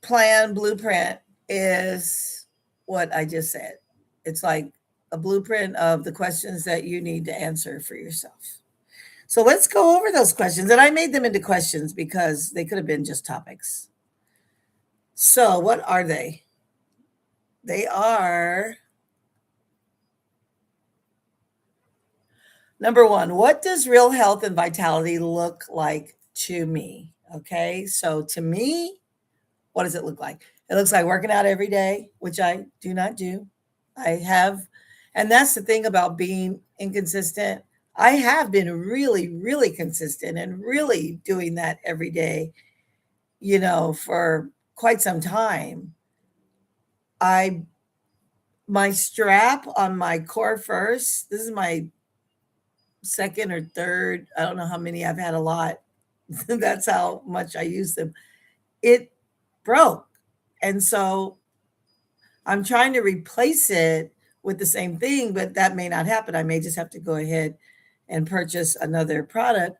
plan blueprint is what I just said. It's like a blueprint of the questions that you need to answer for yourself. So let's go over those questions. And I made them into questions because they could have been just topics. So, what are they? They are number one, what does real health and vitality look like to me? Okay. So, to me, what does it look like? It looks like working out every day, which I do not do. I have, and that's the thing about being inconsistent. I have been really, really consistent and really doing that every day, you know, for quite some time. I my strap on my core first. This is my second or third. I don't know how many. I've had a lot. That's how much I use them. It broke. And so I'm trying to replace it with the same thing, but that may not happen. I may just have to go ahead and purchase another product.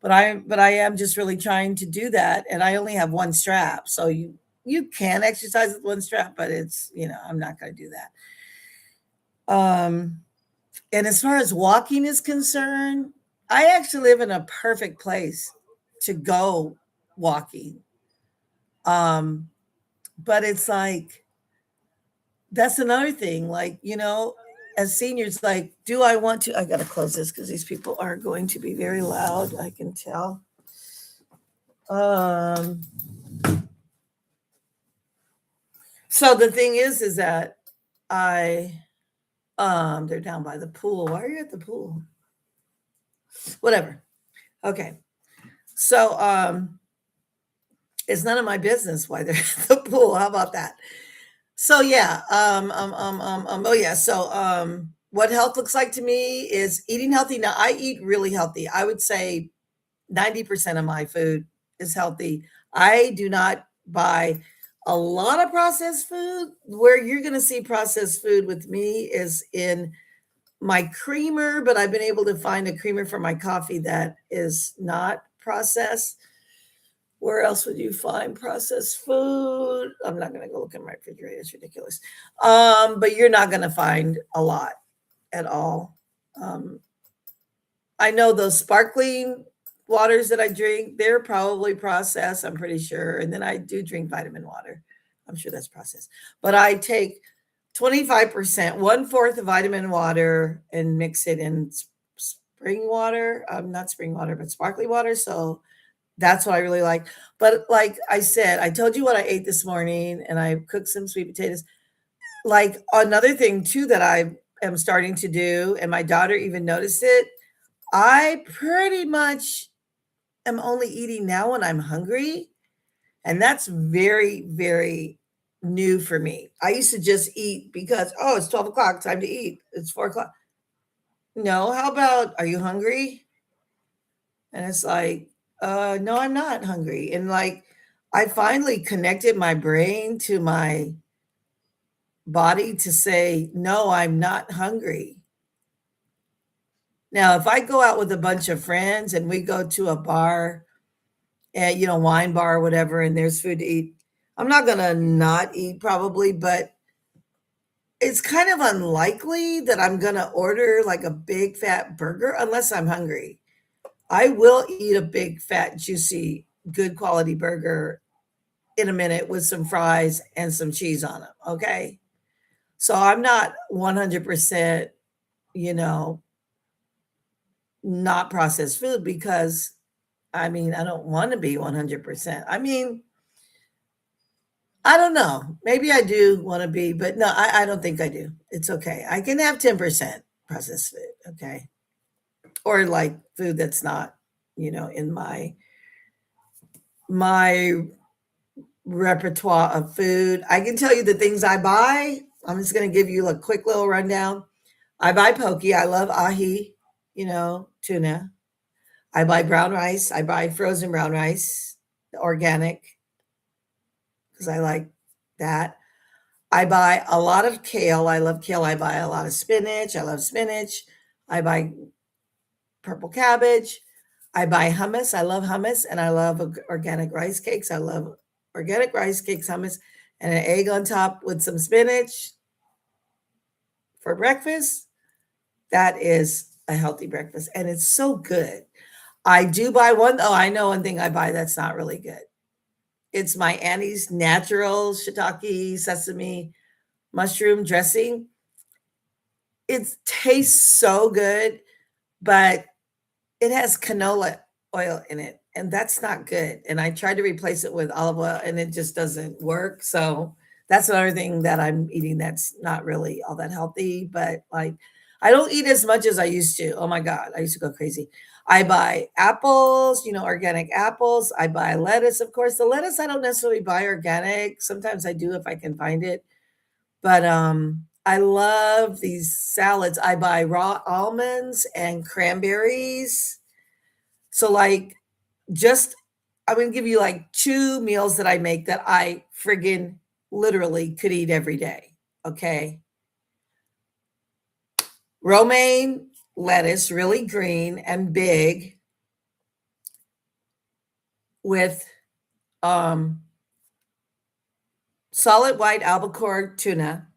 But I am just really trying to do that. And I only have one strap. So you can exercise with one strap, but it's, you know, I'm not gonna do that. And as far as walking is concerned, I actually live in a perfect place to go walking. Um, but it's like that's another thing. Like, you know, as seniors, like, do I want to? I got to close this because these people are going to be very loud. I can tell. Um, so the thing is that they're down by the pool. Why are you at the pool? Whatever. Okay. So, it's none of my business why they're at the pool. How about that? So yeah, oh yeah. So what health looks like to me is eating healthy. Now I eat really healthy. I would say 90% of my food is healthy. I do not buy a lot of processed food. Where you're gonna see processed food with me is in my creamer, but I've been able to find a creamer for my coffee that is not processed. Where else would you find processed food? I'm not gonna go look in my refrigerator. It's ridiculous. But you're not gonna find a lot at all. Um, I know those sparkling waters that I drink, they're probably processed, I'm pretty sure. And then I do drink vitamin water. I'm sure that's processed. But I take 25%, one fourth of vitamin water and mix it in spring water. Not spring water, but sparkling water. So that's what I really like. But like I said, I told you what I ate this morning and I cooked some sweet potatoes. Like another thing too that I am starting to do, and my daughter even noticed it, I pretty much am only eating now when I'm hungry. And that's very, very new for me. I used to just eat because, oh, it's 12 o'clock, time to eat. It's 4 o'clock. No, how about, are you hungry? And it's like, no, I'm not hungry. And like, I finally connected my brain to my body to say, no, I'm not hungry. Now, if I go out with a bunch of friends and we go to a bar, and you know, wine bar or whatever, and there's food to eat, I'm not gonna not eat probably, but it's kind of unlikely that I'm gonna order like a big fat burger unless I'm hungry. I will eat a big fat juicy good quality burger in a minute with some fries and some cheese on them. Okay. So I'm not 100%, you know. not processed food because I mean, I don't want to be 100%. I mean, I don't know. Maybe I do want to be, but no, I don't think I do. It's okay. I can have 10% processed food. Okay. Or like food that's not, in my repertoire of food. I can tell you the things I buy. I'm just going to give you a quick little rundown. I buy poke. I love ahi, tuna. I buy brown rice. I buy frozen brown rice, organic, because I like that. I buy a lot of kale. I love kale. I buy a lot of spinach. I love spinach. I buy purple cabbage. I buy hummus. I love hummus and I love organic rice cakes. I love organic rice cakes, hummus, and an egg on top with some spinach for breakfast. That is a healthy breakfast and it's so good. I do buy one. Oh, I know one thing I buy that's not really good. It's my Annie's natural shiitake sesame mushroom dressing. It tastes so good, but it has canola oil in it, and that's not good. And I tried to replace it with olive oil, and it just doesn't work. So that's another thing that I'm eating that's not really all that healthy. But like, I don't eat as much as I used to. Oh my God, I used to go crazy. I buy apples, organic apples. I buy lettuce, of course. The lettuce I don't necessarily buy organic. Sometimes I do if I can find it. But I love these salads. I buy raw almonds and cranberries. So like just I'm gonna give you like 2 meals that I make that I friggin' literally could eat every day. Okay. Romaine lettuce, really green and big, with um solid white albacore tuna.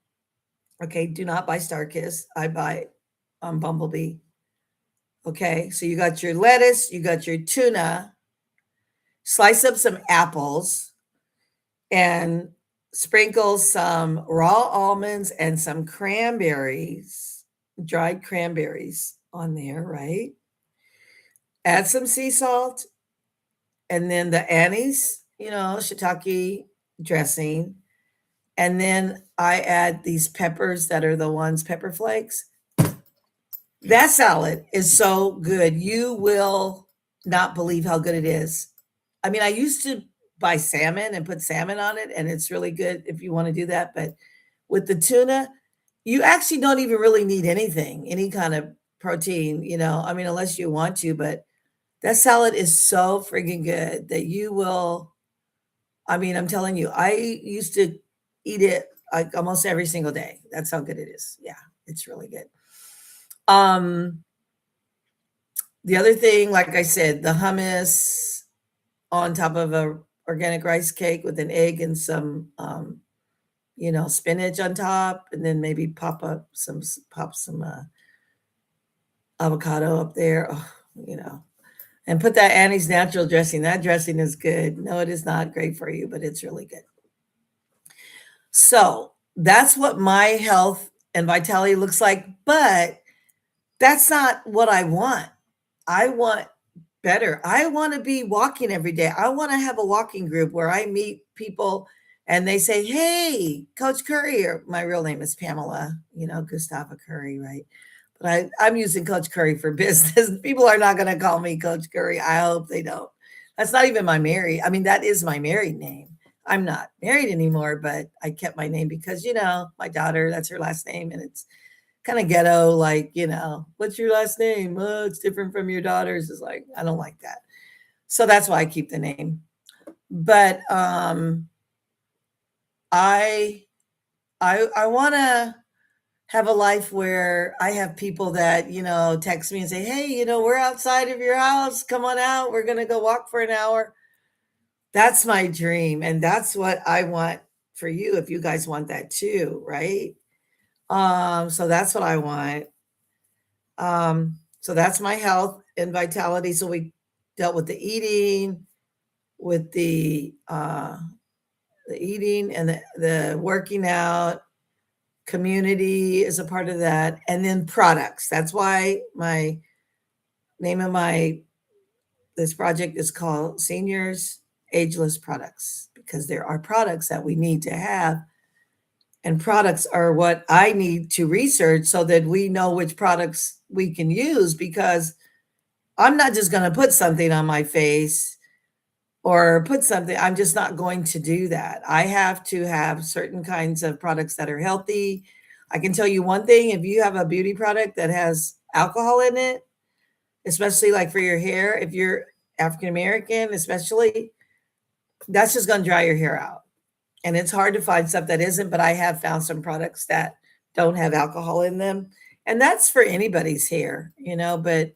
Okay, do not buy Starkist. I buy Bumblebee. Okay, so you got your lettuce, you got your tuna, slice up some apples, and sprinkle some raw almonds and some cranberries, dried cranberries on there, right? Add some sea salt and then the Annie's, shiitake dressing. And then I add these peppers that are the ones, pepper flakes. That salad is so good. You will not believe how good it is. I mean, I used to buy salmon and put salmon on it, and it's really good if you want to do that. But with the tuna, you actually don't even really need anything, any kind of protein, I mean, unless you want to. But that salad is so friggin' good that you will. I mean, I'm telling you, I used to eat it like almost every single day. That's how good it is. Yeah, it's really good. Um, the other thing, like I said, the hummus on top of a organic rice cake with an egg and some, spinach on top, and then maybe pop some avocado up there. Oh, and put that Annie's natural dressing. That dressing is good. No, it is not great for you, but it's really good. So that's what my health and vitality looks like. But that's not what I want. I want better. I want to be walking every day. I want to have a walking group where I meet people and they say, "Hey, Coach Curry," or my real name is Pamela, Gustava Curry, right? But I'm using Coach Curry for business. People are not going to call me Coach Curry. I hope they don't. That's not even I mean, that is my married name. I'm not married anymore, but I kept my name because, my daughter, that's her last name. And it's kind of ghetto, like, what's your last name? Oh, it's different from your daughter's. It's like, I don't like that. So that's why I keep the name. But I want to have a life where I have people that, text me and say, "Hey, we're outside of your house. Come on out. We're going to go walk for an hour." That's my dream. And that's what I want for you if you guys want that too, right? So that's what I want. So that's my health and vitality. So we dealt with with the eating and the working out. Community is a part of that, and then products. That's why my Name of my this project is called Seniors Ageless Products because there are products that we need to have, and products are what I need to research so that we know which products we can use, because I'm not just going to put something on my face or put something. I'm just not going to do that. I have to have certain kinds of products that are healthy. I can tell you one thing: if you have a beauty product that has alcohol in it, especially like for your hair, if you're African American, especially, that's just going to dry your hair out. And it's hard to find stuff that isn't, but I have found some products that don't have alcohol in them. And that's for anybody's hair, but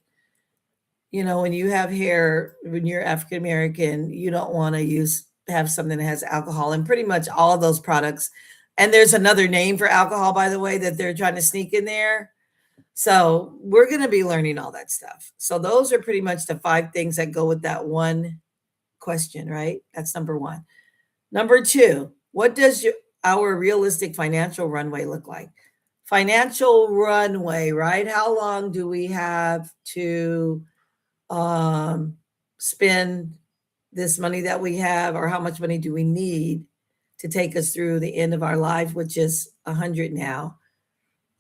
when you have hair, when you're African American, you don't want to have something that has alcohol in pretty much all of those products. And there's another name for alcohol, by the way, that they're trying to sneak in there. So we're going to be learning all that stuff. So those are pretty much the 5 things that go with that one question, right? That's number 1. Number 2, what does our realistic financial runway look like? Financial runway, right? How long do we have to spend this money that we have, or how much money do we need to take us through the end of our life, which is 100 now?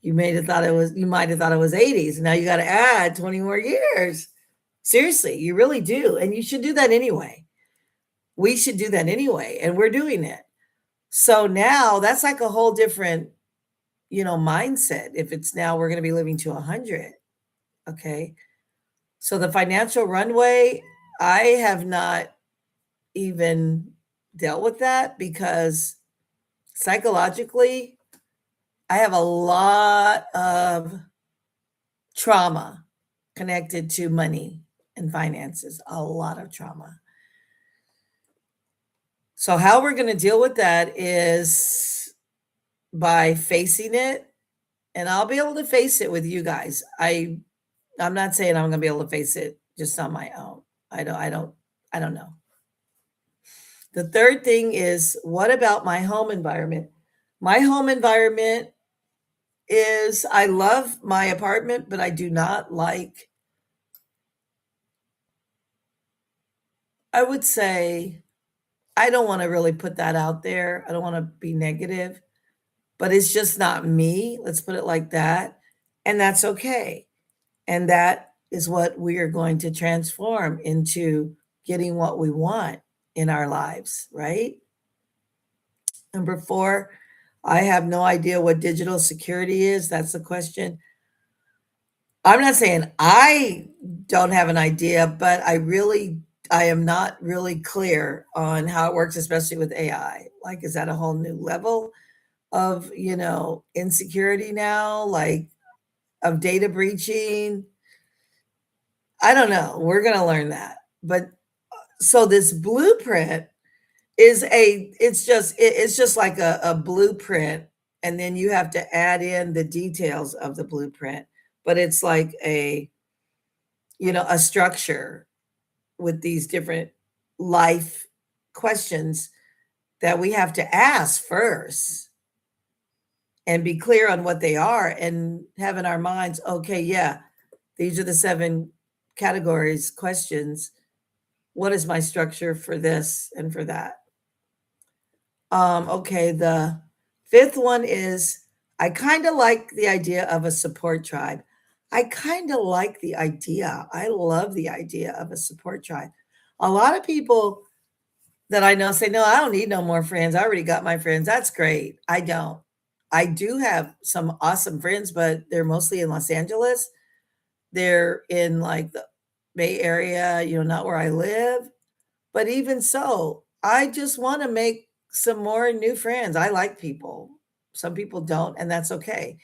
You might have thought it was 80s. Now you got to add 20 more years. Seriously, you really do. And you should do that anyway. We should do that anyway. And we're doing it. So now that's like a whole different, mindset. If it's now we're going to be living to 100. Okay. So the financial runway, I have not even dealt with that because psychologically, I have a lot of trauma connected to money and finances, a lot of trauma. So how we're going to deal with that is by facing it, and I'll be able to face it with you guys. I'm not saying I'm going to be able to face it just on my own. I don't know. The third thing is, what about my home environment? My home environment is, I love my apartment, but I do not like, I would say, I don't want to really put that out there. I don't want to be negative, but it's just not me. Let's put it like that. And that's okay. And that is what we are going to transform into getting what we want in our lives, right? Number 4, I have no idea what digital security is. That's the question. I'm not saying I don't have an idea, but I am not really clear on how it works, especially with AI. Like, is that a whole new level of, insecurity now, like of data breaching? I don't know. We're going to learn that. But so this blueprint it's just like a blueprint, and then you have to add in the details of the blueprint, but it's like a structure with these different life questions that we have to ask first and be clear on what they are, and have in our minds, okay, yeah, these are the 7 categories, questions. What is my structure for this and for that? Okay, the 5th one is, I kind of like the idea of a support tribe. I kind of like the idea. I love the idea of a support tribe. A lot of people that I know say, no, I don't need no more friends. I already got my friends. That's great. I don't. I do have some awesome friends, but they're mostly in Los Angeles. They're in like the Bay Area, not where I live. But even so, I just want to make some more new friends. I like people. Some people don't, and that's okay.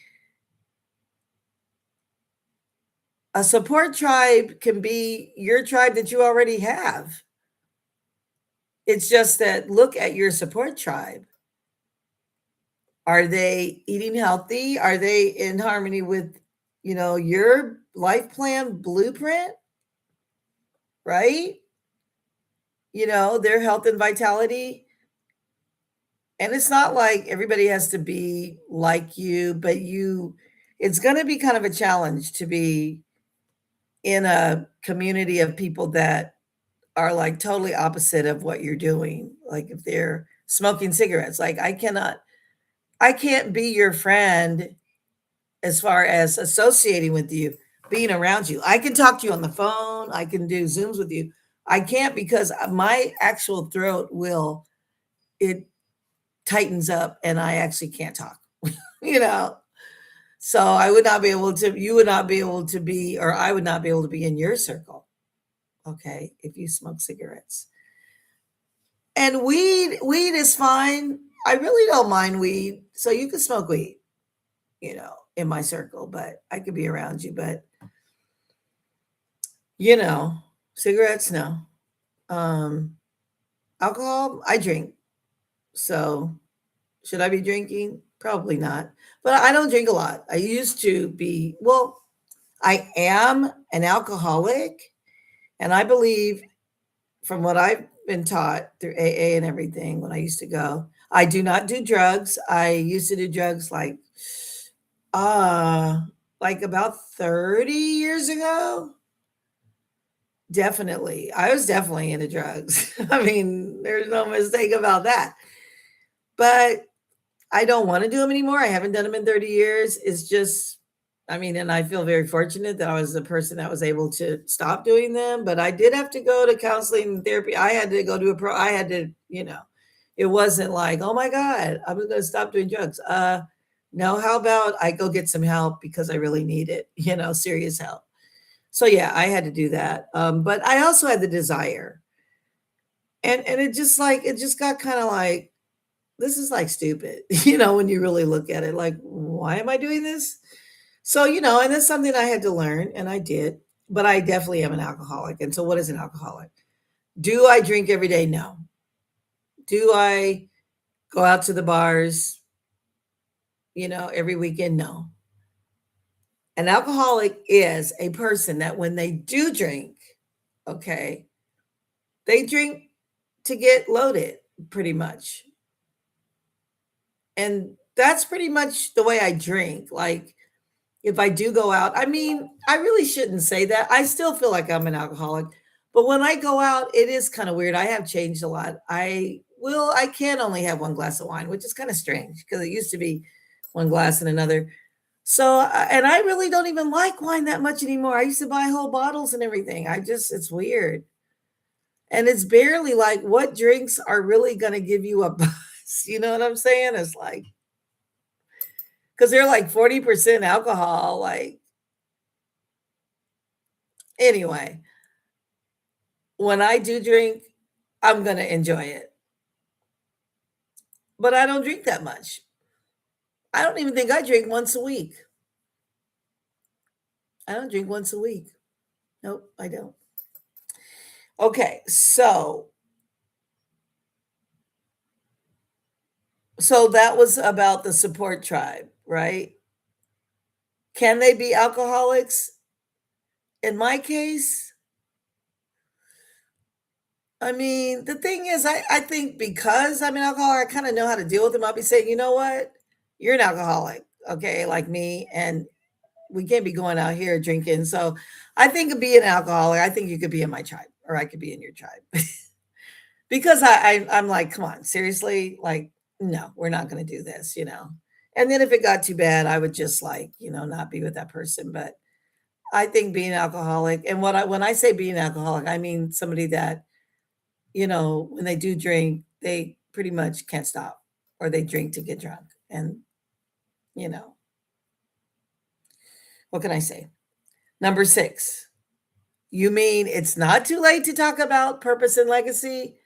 A support tribe can be your tribe that you already have. It's just that, look at your support tribe. Are they eating healthy? Are they in harmony with, your life plan blueprint? Right? Their health and vitality. And it's not like everybody has to be like you, but it's going to be kind of a challenge to be in a community of people that are like totally opposite of what you're doing. Like if they're smoking cigarettes, like I can't be your friend as far as associating with you, being around you. I can talk to you on the phone, I can do Zooms with you. I can't because my actual throat will it tightens up and I actually can't talk. you know. So I would not be able to you would not be able to be or I would not be able to be in your circle, okay, if you smoke cigarettes. And weed is fine. I really don't mind weed. So you can smoke weed, in my circle, but I could be around you, but you know, cigarettes, no. Um, Alcohol, I drink. So should I be drinking? Probably not. But I don't drink a lot. I used to be, well, I am an alcoholic, and I believe from what I've been taught through AA and everything when I used to go, I do not do drugs. I used to do drugs uh like about 30 years ago. Definitely. I was definitely into drugs. I mean, there's no mistake about that. But I don't want to do them anymore. I haven't done them in 30 years. It's just, I mean, and I feel very fortunate that I was the person that was able to stop doing them. But I did have to go to counseling and therapy. I had to go to I had to, it wasn't like, oh my God, I'm going to stop doing drugs. No, how about I go get some help because I really need it, serious help. So yeah, I had to do that. But I also had the desire. And it just got kind of like, this is like stupid, when you really look at it, like, why am I doing this? So, and it's something I had to learn and I did, but I definitely am an alcoholic. And so what is an alcoholic? Do I drink every day? No. Do I go out to the bars, every weekend? No. An alcoholic is a person that when they do drink, okay, they drink to get loaded pretty much. And that's pretty much the way I drink. Like if I do go out, I mean, I really shouldn't say that. I still feel like I'm an alcoholic, but when I go out, it is kind of weird. I have changed a lot. I can only have one glass of wine, which is kind of strange because it used to be one glass and another. So, and I really don't even like wine that much anymore. I used to buy whole bottles and everything. It's weird. And it's barely like what drinks are really going to give you a buzz. You know what I'm saying? It's like, because they're like 40% alcohol. Like, anyway, when I do drink, I'm going to enjoy it. But I don't drink that much. I don't even think I drink once a week. I don't drink once a week. Nope, I don't. Okay, so that was about the support tribe, right? Can they be alcoholics? In my case, I mean, the thing is, I think because I'm an alcoholic, I kind of know how to deal with them. I'll be saying, you know what? You're an alcoholic, okay, like me, and we can't be going out here drinking. So I think of being an alcoholic, I think you could be in my tribe, or I could be in your tribe. Because I'm like, come on, seriously? Like, no, we're not going to do this. And then if it got too bad, I would just like, not be with that person. But I think being alcoholic, and when I say being alcoholic, I mean somebody that, when they do drink, they pretty much can't stop, or they drink to get drunk. And, you know, what can I say? Number 6, you mean it's not too late to talk about purpose and legacy?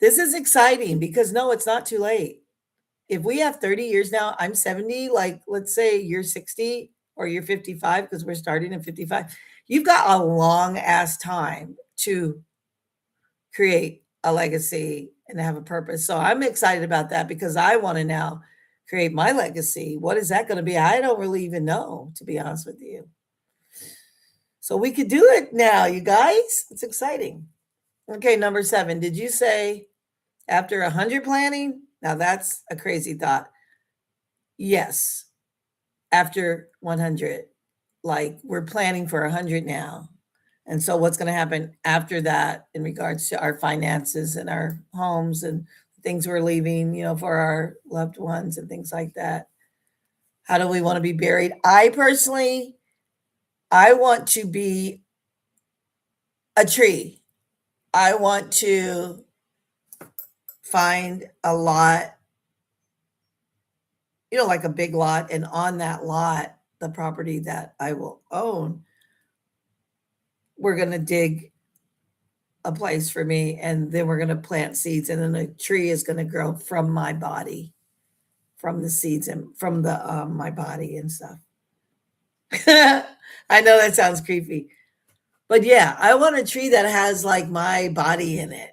This is exciting because no, it's not too late. If we have 30 years now, I'm 70, like let's say you're 60 or you're 55 because we're starting in 55. You've got a long ass time to create a legacy and have a purpose. So I'm excited about that because I want to now create my legacy. What is that going to be? I don't really even know, to be honest with you. So we could do it now, you guys. It's exciting. Okay, number 7. Did you say after 100 planning? Now that's a crazy thought. Yes, after 100. Like we're planning for 100 now. And so, what's going to happen after that in regards to our finances and our homes and things we're leaving, for our loved ones and things like that? How do we want to be buried? I personally, I want to be a tree. I want to find a lot, like a big lot, and on that lot, the property that I will own, we're going to dig a place for me, and then we're going to plant seeds, and then a tree is going to grow from my body, from the seeds and from the my body and stuff. I know that sounds creepy, but yeah, I want a tree that has like my body in it.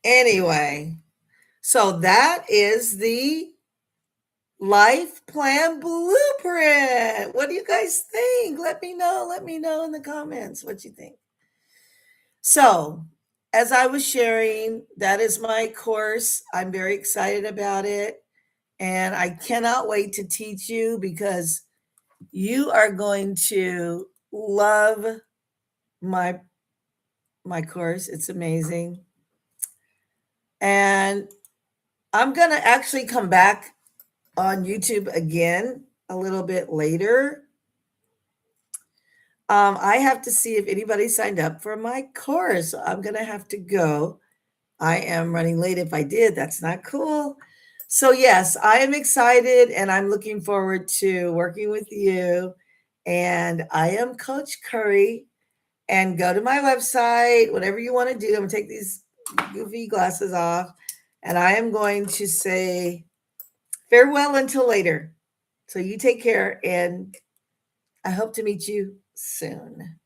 Anyway, so that is the life plan blueprint. What do you guys think? Let me know. Let me know in the comments what you think. So, as I was sharing, that is my course. I'm very excited about it. And I cannot wait to teach you because you are going to love my my course. It's amazing. And I'm going to actually come back on YouTube again a little bit later. I have to see if anybody signed up for my course. I'm going to have to go. I am running late. If I did, that's not cool. So, yes, I am excited and I'm looking forward to working with you. And I am Coach Curry. And go to my website, whatever you want to do. I'm going to take these goofy glasses off. And I am going to say farewell until later. So, you take care. And I hope to meet you soon.